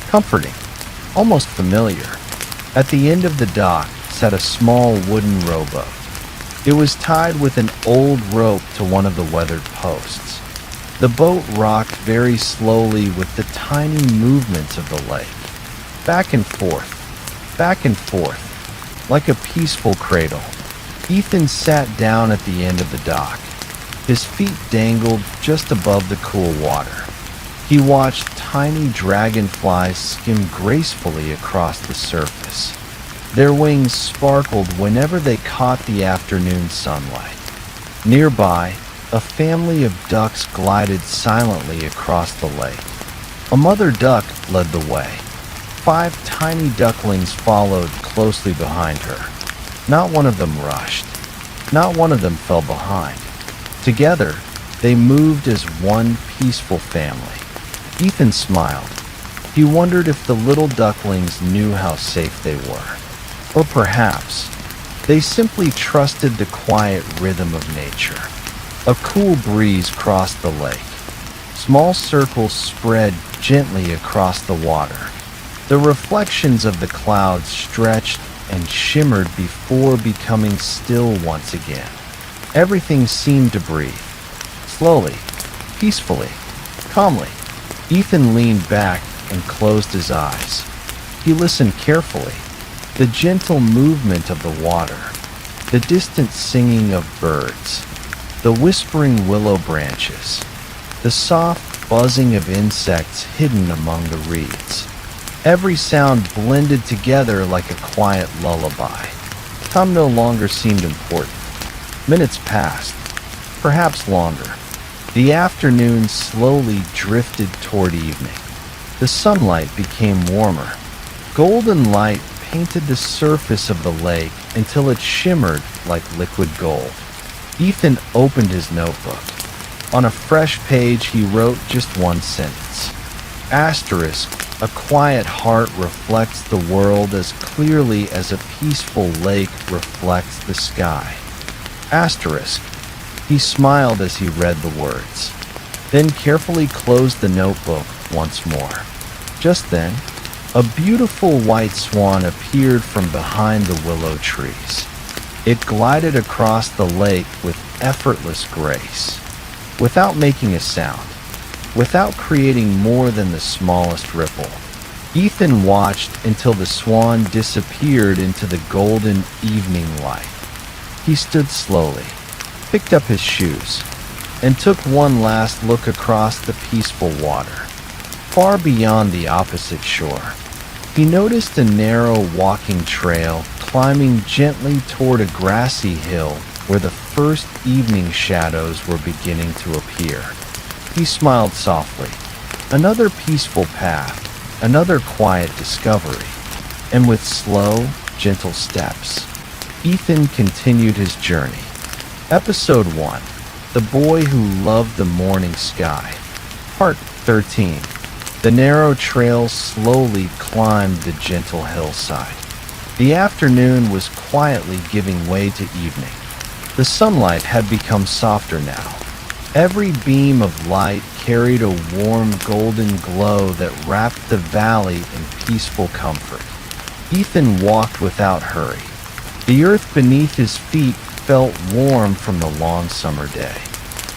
comforting, almost familiar. At the end of the dock sat a small wooden rowboat. It was tied with an old rope to one of the weathered posts. The boat rocked very slowly with the tiny movements of the lake, back and forth, like a peaceful cradle. Ethan sat down at the end of the dock. His feet dangled just above the cool water. He watched tiny dragonflies skim gracefully across the surface. Their wings sparkled whenever they caught the afternoon sunlight. Nearby, a family of ducks glided silently across the lake. A mother duck led the way. 5 tiny ducklings followed closely behind her. Not one of them rushed. Not one of them fell behind. Together, they moved as one peaceful family. Ethan smiled. He wondered if the little ducklings knew how safe they were. Or perhaps, they simply trusted the quiet rhythm of nature. A cool breeze crossed the lake. Small circles spread gently across the water. The reflections of the clouds stretched and shimmered before becoming still once again. Everything seemed to breathe, Slowly, peacefully, calmly, Ethan leaned back and closed his eyes. He listened carefully. The gentle movement of the water, the distant singing of birds, the whispering willow branches, the soft buzzing of insects hidden among the reeds. Every sound blended together like a quiet lullaby. Time no longer seemed important. Minutes passed, perhaps longer. The afternoon slowly drifted toward evening. The sunlight became warmer. Golden light painted the surface of the lake until it shimmered like liquid gold. Ethan opened his notebook. On a fresh page, he wrote just one sentence. Asterisk, a quiet heart reflects the world as clearly as a peaceful lake reflects the sky. Asterisk. He smiled as he read the words, then carefully closed the notebook once more. Just then, a beautiful white swan appeared from behind the willow trees. It glided across the lake with effortless grace, without making a sound, without creating more than the smallest ripple. Ethan watched until the swan disappeared into the golden evening light. He stood slowly, picked up his shoes, and took one last look across the peaceful water. Far beyond the opposite shore, he noticed a narrow walking trail climbing gently toward a grassy hill where the first evening shadows were beginning to appear. He smiled softly. Another peaceful path, another quiet discovery. And with slow, gentle steps, Ethan continued his journey. Episode 1. The Boy Who Loved the Morning Sky. Part 13. The narrow trail slowly climbed the gentle hillside. The afternoon was quietly giving way to evening. The sunlight had become softer now. Every beam of light carried a warm golden glow that wrapped the valley in peaceful comfort. Ethan walked without hurry. The earth beneath his feet felt warm from the long summer day.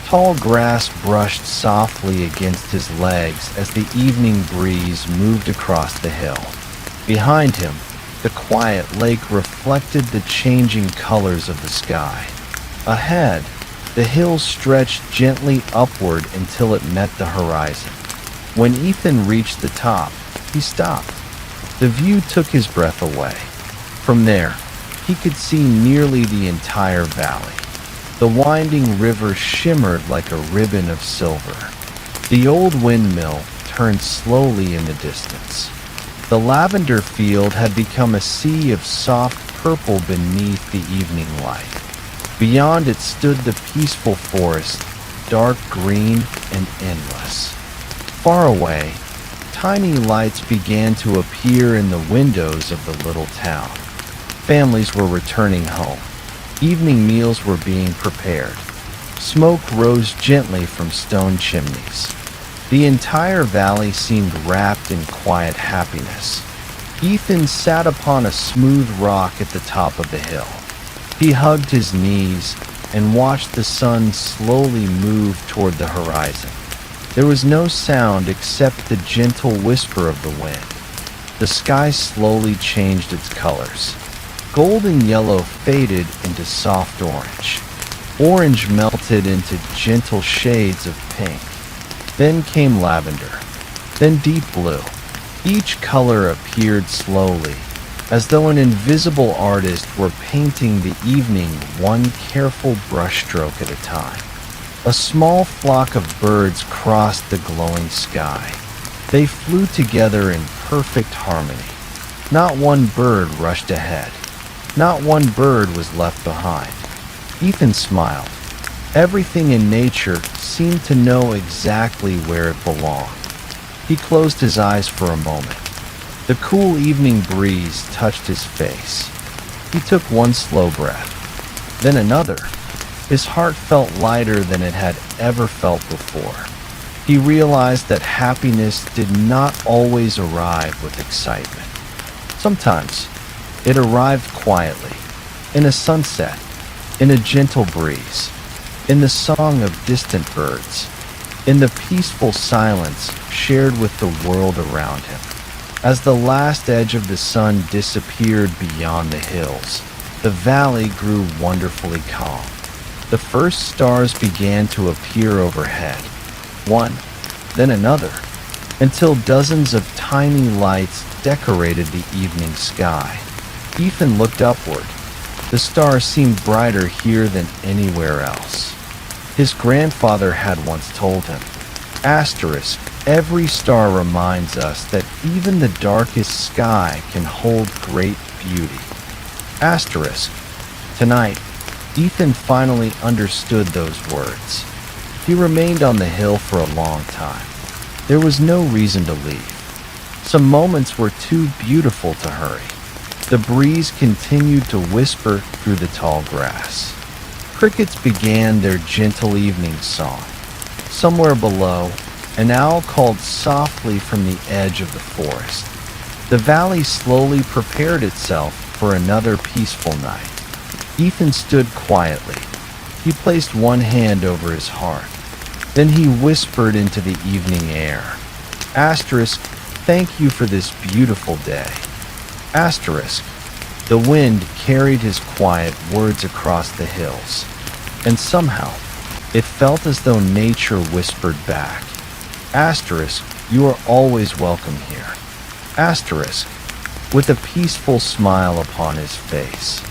Tall grass brushed softly against his legs as the evening breeze moved across the hill. Behind him, the quiet lake reflected the changing colors of the sky. Ahead, the hill stretched gently upward until it met the horizon. When Ethan reached the top, he stopped. The view took his breath away. From there, he could see nearly the entire valley. The winding river shimmered like a ribbon of silver. The old windmill turned slowly in the distance. The lavender field had become a sea of soft purple beneath the evening light. Beyond it stood the peaceful forest, dark green and endless. Far away, tiny lights began to appear in the windows of the little town. Families were returning home. Evening meals were being prepared. Smoke rose gently from stone chimneys. The entire valley seemed wrapped in quiet happiness. Ethan sat upon a smooth rock at the top of the hill. He hugged his knees and watched the sun slowly move toward the horizon. There was no sound except the gentle whisper of the wind. The sky slowly changed its colors. Golden yellow faded into soft orange. Orange melted into gentle shades of pink. Then came lavender, then deep blue. Each color appeared slowly, as though an invisible artist were painting the evening one careful brushstroke at a time. A small flock of birds crossed the glowing sky. They flew together in perfect harmony. Not one bird rushed ahead. Not one bird was left behind. Ethan smiled. Everything in nature seemed to know exactly where it belonged. He closed his eyes for a moment. The cool evening breeze touched his face. He took one slow breath, then another. His heart felt lighter than it had ever felt before. He realized that happiness did not always arrive with excitement. Sometimes it arrived quietly, in a sunset, in a gentle breeze. in the song of distant birds, in the peaceful silence shared with the world around him. As the last edge of the sun disappeared beyond the hills, the valley grew wonderfully calm. The first stars began to appear overhead, one, then another, until dozens of tiny lights decorated the evening sky. Ethan looked upward. The stars seemed brighter here than anywhere else. His grandfather had once told him, Asterisk, every star reminds us that even the darkest sky can hold great beauty. Asterisk. Tonight, Ethan finally understood those words. He remained on the hill for a long time. There was no reason to leave. Some moments were too beautiful to hurry. The breeze continued to whisper through the tall grass. Crickets began their gentle evening song. Somewhere below, an owl called softly from the edge of the forest. The valley slowly prepared itself for another peaceful night. Ethan stood quietly. He placed one hand over his heart. Then he whispered into the evening air, Asterisk, thank you for this beautiful day. Asterisk. The wind carried his quiet words across the hills, and somehow it felt as though nature whispered back, Asterisk, you are always welcome here. Asterisk. With a peaceful smile upon his face,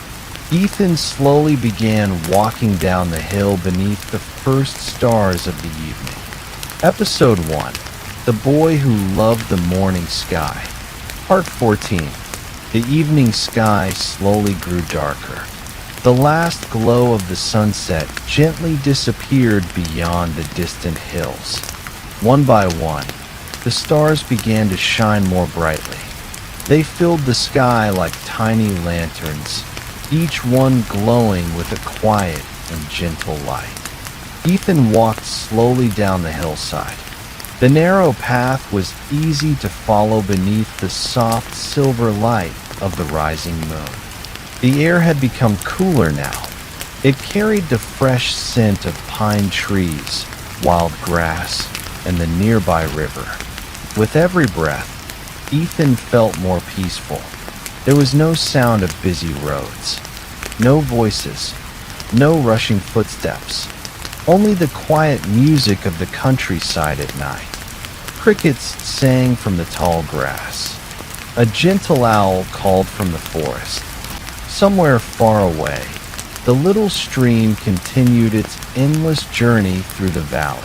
Ethan slowly began walking down the hill beneath the first stars of the evening. Episode 1. The Boy Who Loved the Morning Sky. Part 14. The evening sky slowly grew darker. The last glow of the sunset gently disappeared beyond the distant hills. One by one, the stars began to shine more brightly. They filled the sky like tiny lanterns, each one glowing with a quiet and gentle light. Ethan walked slowly down the hillside. The narrow path was easy to follow beneath the soft silver light of the rising moon. The air had become cooler now. It carried the fresh scent of pine trees, wild grass, and the nearby river. With every breath, Ethan felt more peaceful. There was no sound of busy roads, no voices, no rushing footsteps, only the quiet music of the countryside at night. Crickets sang from the tall grass. A gentle owl called from the forest. Somewhere far away, the little stream continued its endless journey through the valley.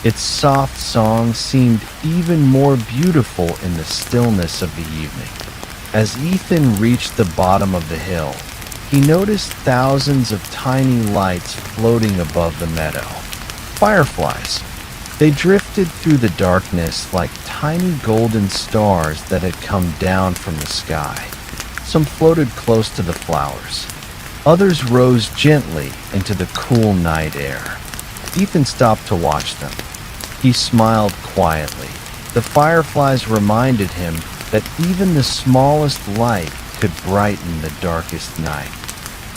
Its soft song seemed even more beautiful in the stillness of the evening. As Ethan reached the bottom of the hill, he noticed thousands of tiny lights floating above the meadow. Fireflies. They drifted through the darkness like tiny golden stars that had come down from the sky. Some floated close to the flowers. Others rose gently into the cool night air. Ethan stopped to watch them. He smiled quietly. The fireflies reminded him that even the smallest light could brighten the darkest night.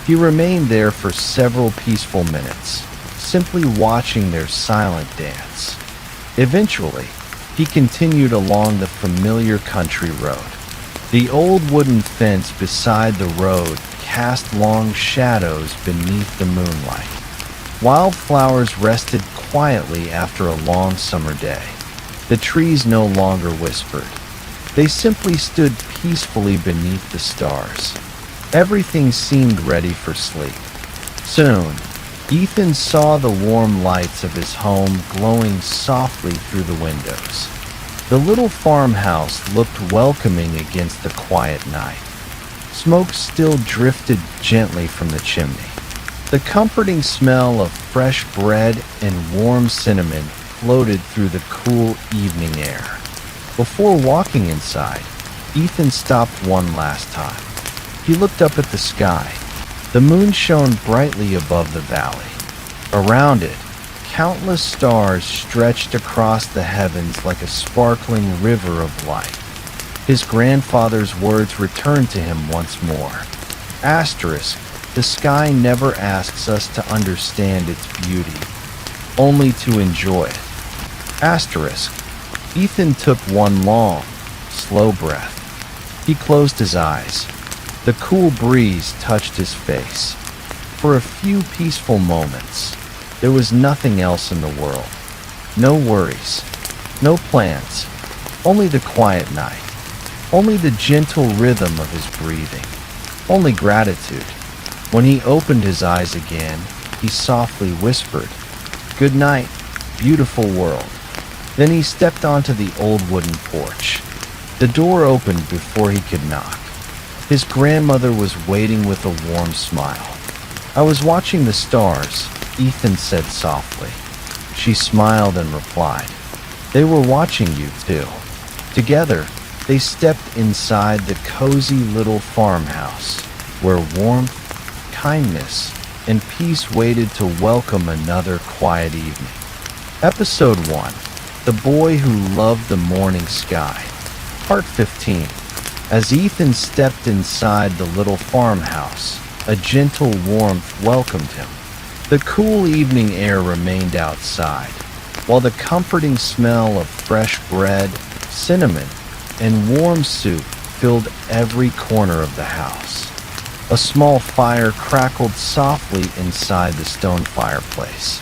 He remained there for several peaceful minutes, simply watching their silent dance. Eventually, he continued along the familiar country road. The old wooden fence beside the road cast long shadows beneath the moonlight. Wildflowers rested quietly after a long summer day. The trees no longer whispered. They simply stood peacefully beneath the stars. Everything seemed ready for sleep. Soon, Ethan saw the warm lights of his home glowing softly through the windows. The little farmhouse looked welcoming against the quiet night. Smoke still drifted gently from the chimney. The comforting smell of fresh bread and warm cinnamon floated through the cool evening air. Before walking inside, Ethan stopped one last time. He looked up at the sky. The moon shone brightly above the valley. Around it, countless stars stretched across the heavens like a sparkling river of light. His grandfather's words returned to him once more. Asterisk, The sky never asks us to understand its beauty, only to enjoy it. Asterisk. Ethan took one long, slow breath. He closed his eyes. The cool breeze touched his face. For a few peaceful moments, there was nothing else in the world. No worries, no plans, only the quiet night, only the gentle rhythm of his breathing, only gratitude. When he opened his eyes again, he softly whispered, "Good night, beautiful world." Then he stepped onto the old wooden porch. The door opened before he could knock. His grandmother was waiting with a warm smile. "I was watching the stars," Ethan said softly. She smiled and replied, "They were watching you too." Together, they stepped inside the cozy little farmhouse, where warmth, kindness, and peace waited to welcome another quiet evening. Episode 1. The Boy Who Loved the Morning Sky. Part 15. As Ethan stepped inside the little farmhouse, a gentle warmth welcomed him. The cool evening air remained outside, while the comforting smell of fresh bread, cinnamon, and warm soup filled every corner of the house. A small fire crackled softly inside the stone fireplace.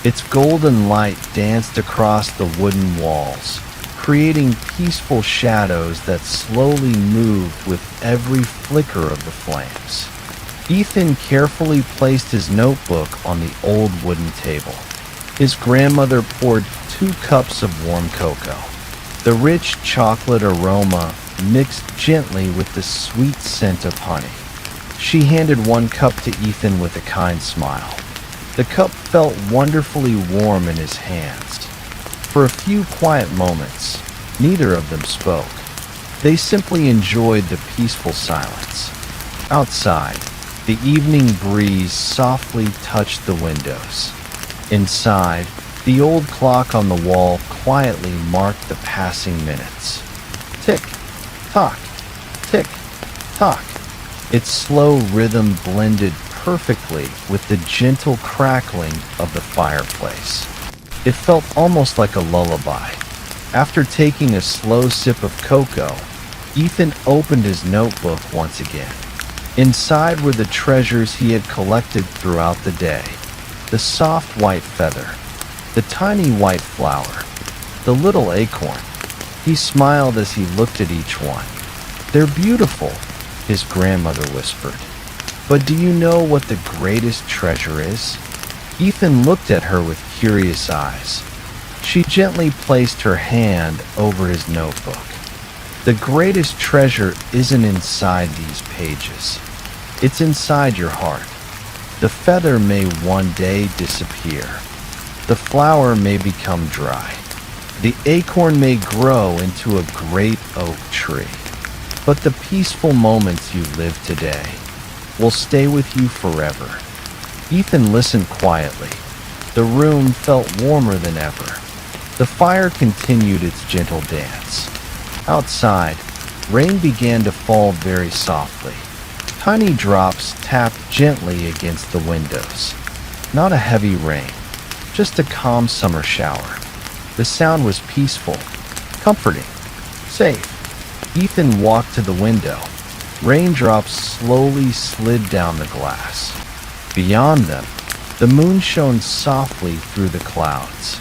Its golden light danced across the wooden walls, creating peaceful shadows that slowly moved with every flicker of the flames. Ethan carefully placed his notebook on the old wooden table. His grandmother poured 2 cups of warm cocoa. The rich chocolate aroma mixed gently with the sweet scent of honey. She handed 1 cup to Ethan with a kind smile. The cup felt wonderfully warm in his hands. For a few quiet moments, neither of them spoke. They simply enjoyed the peaceful silence. Outside, the evening breeze softly touched the windows. Inside, the old clock on the wall quietly marked the passing minutes. Tick, tock, tick, tock. Its slow rhythm blended perfectly with the gentle crackling of the fireplace. It felt almost like a lullaby. After taking a slow sip of cocoa, Ethan opened his notebook once again. Inside were the treasures he had collected throughout the day. The soft white feather, the tiny white flower, the little acorn. He smiled as he looked at each one. "They're beautiful," his grandmother whispered. "But do you know what the greatest treasure is?" Ethan looked at her with curious eyes. She gently placed her hand over his notebook. "The greatest treasure isn't inside these pages. It's inside your heart. The feather may one day disappear. The flower may become dry. The acorn may grow into a great oak tree. But the peaceful moments you live today will stay with you forever." Ethan listened quietly. The room felt warmer than ever. The fire continued its gentle dance. Outside, rain began to fall very softly. Tiny drops tapped gently against the windows. Not a heavy rain, just a calm summer shower. The sound was peaceful, comforting, safe. Ethan walked to the window. Raindrops slowly slid down the glass. Beyond them, the moon shone softly through the clouds.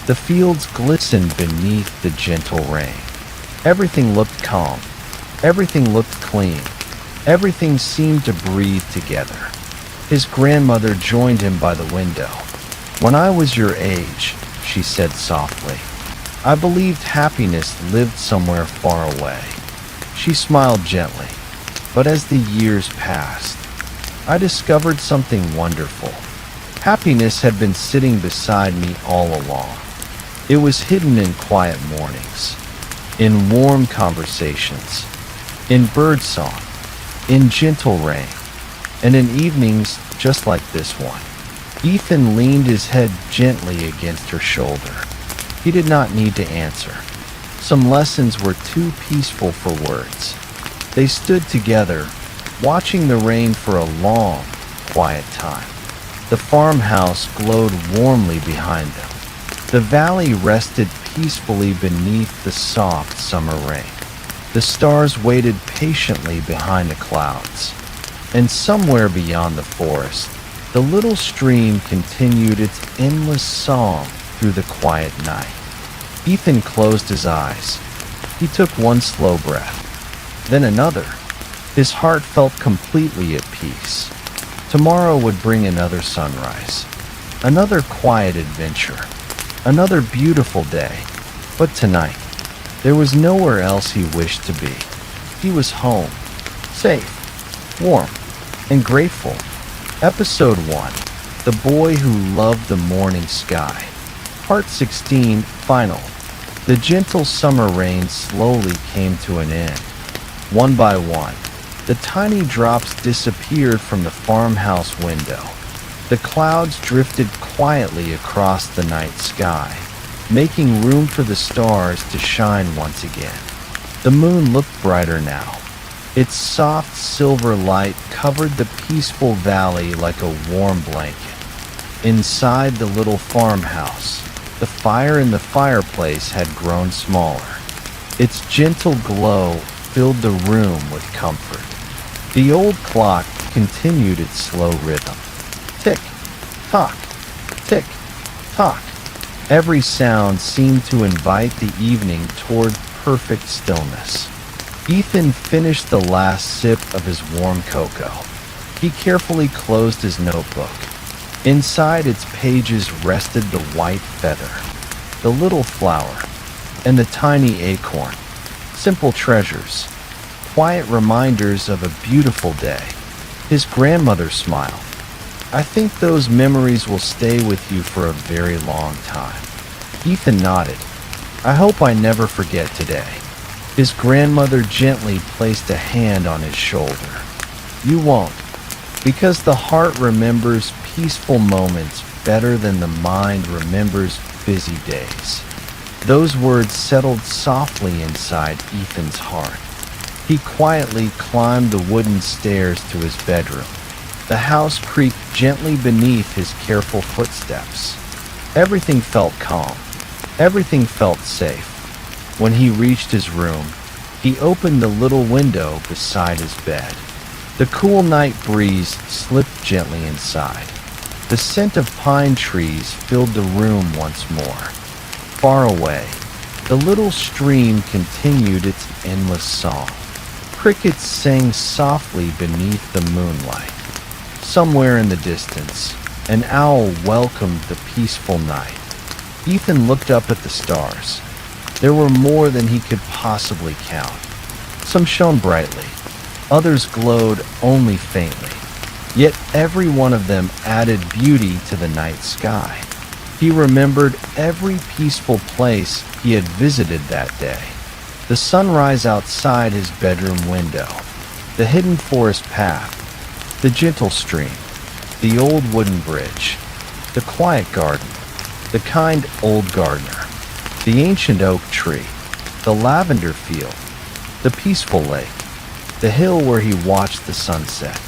The fields glistened beneath the gentle rain. Everything looked calm. Everything looked clean. Everything seemed to breathe together. His grandmother joined him by the window. "When I was your age," she said softly, "I believed happiness lived somewhere far away." She smiled gently. But as the years passed, I discovered something wonderful. Happiness had been sitting beside me all along. It was hidden in quiet mornings, in warm conversations, in birdsong, in gentle rain, and in evenings just like this one. Ethan leaned his head gently against her shoulder. He did not need to answer. Some lessons were too peaceful for words. They stood together, watching the rain for a long, quiet time. The farmhouse glowed warmly behind them. The valley rested peacefully beneath the soft summer rain. The stars waited patiently behind the clouds. And somewhere beyond the forest, the little stream continued its endless song through the quiet night. Ethan closed his eyes. He took one slow breath, then another. His heart felt completely at peace. Tomorrow would bring another sunrise, another quiet adventure, another beautiful day. But tonight, there was nowhere else he wished to be. He was home, safe, warm, and grateful. Episode 1, The Boy Who Loved the Morning Sky. Part 16, Final. The gentle summer rain slowly came to an end. One by one, the tiny drops disappeared from the farmhouse window. The clouds drifted quietly across the night sky, making room for the stars to shine once again. The moon looked brighter now. Its soft silver light covered the peaceful valley like a warm blanket. Inside the little farmhouse, the fire in the fireplace had grown smaller. Its gentle glow filled the room with comfort. The old clock continued its slow rhythm. Tick, tock, tick, tock. Every sound seemed to invite the evening toward perfect stillness. Ethan finished the last sip of his warm cocoa. He carefully closed his notebook. Inside its pages rested the white feather, the little flower, and the tiny acorn. Simple treasures, quiet reminders of a beautiful day. His grandmother smiled. I think those memories will stay with you for a very long time. Ethan nodded. I hope I never forget today. His grandmother gently placed a hand on his shoulder. You won't, because the heart remembers peaceful moments better than the mind remembers busy days. Those words settled softly inside Ethan's heart. He quietly climbed the wooden stairs to his bedroom. The house creaked gently beneath his careful footsteps. Everything felt calm. Everything felt safe. When he reached his room, he opened the little window beside his bed. The cool night breeze slipped gently inside. The scent of pine trees filled the room once more. Far away, the little stream continued its endless song. Crickets sang softly beneath the moonlight. Somewhere in the distance, an owl welcomed the peaceful night. Ethan looked up at the stars. There were more than he could possibly count. Some shone brightly, others glowed only faintly. Yet every one of them added beauty to the night sky. He remembered every peaceful place he had visited that day. The sunrise outside his bedroom window, the hidden forest path, the gentle stream, the old wooden bridge, the quiet garden, the kind old gardener, the ancient oak tree, the lavender field, the peaceful lake, the hill where he watched the sunset.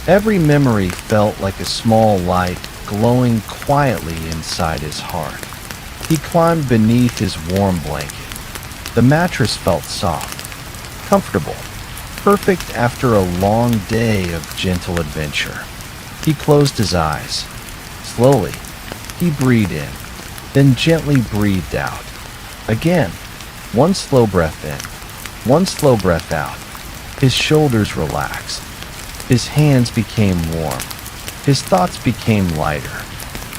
Every memory felt like a small light glowing quietly inside his heart. He climbed beneath his warm blanket. The mattress felt soft, comfortable, perfect after a long day of gentle adventure. He closed his eyes. Slowly, he breathed in, then gently breathed out. Again, one slow breath in, one slow breath out. His shoulders relaxed. His hands became warm. His thoughts became lighter.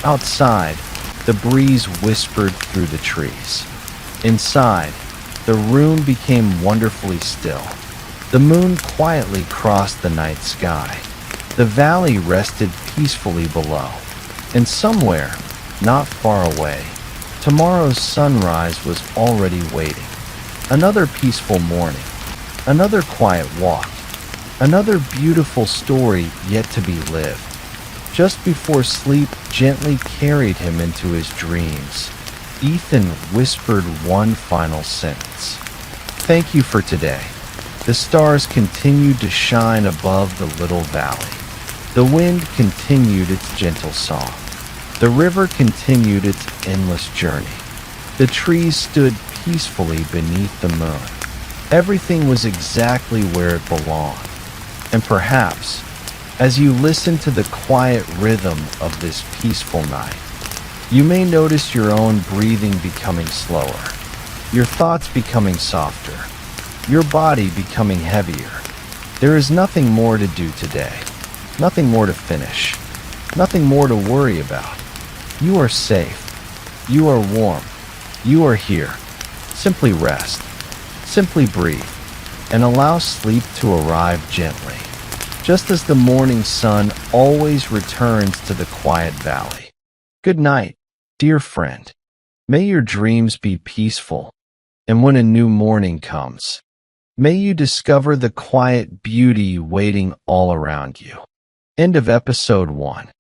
Outside, the breeze whispered through the trees. Inside, the room became wonderfully still. The moon quietly crossed the night sky. The valley rested peacefully below. And somewhere, not far away, tomorrow's sunrise was already waiting. Another peaceful morning. Another quiet walk. Another beautiful story yet to be lived. Just before sleep gently carried him into his dreams, Ethan whispered one final sentence. Thank you for today. The stars continued to shine above the little valley. The wind continued its gentle song. The river continued its endless journey. The trees stood peacefully beneath the moon. Everything was exactly where it belonged. And perhaps, as you listen to the quiet rhythm of this peaceful night, you may notice your own breathing becoming slower, your thoughts becoming softer, your body becoming heavier. There is nothing more to do today, nothing more to finish, nothing more to worry about. You are safe. You are warm. You are here. Simply rest. Simply breathe. And allow sleep to arrive gently, just as the morning sun always returns to the quiet valley. Good night, dear friend. May your dreams be peaceful. And when a new morning comes, may you discover the quiet beauty waiting all around you. End of episode 1.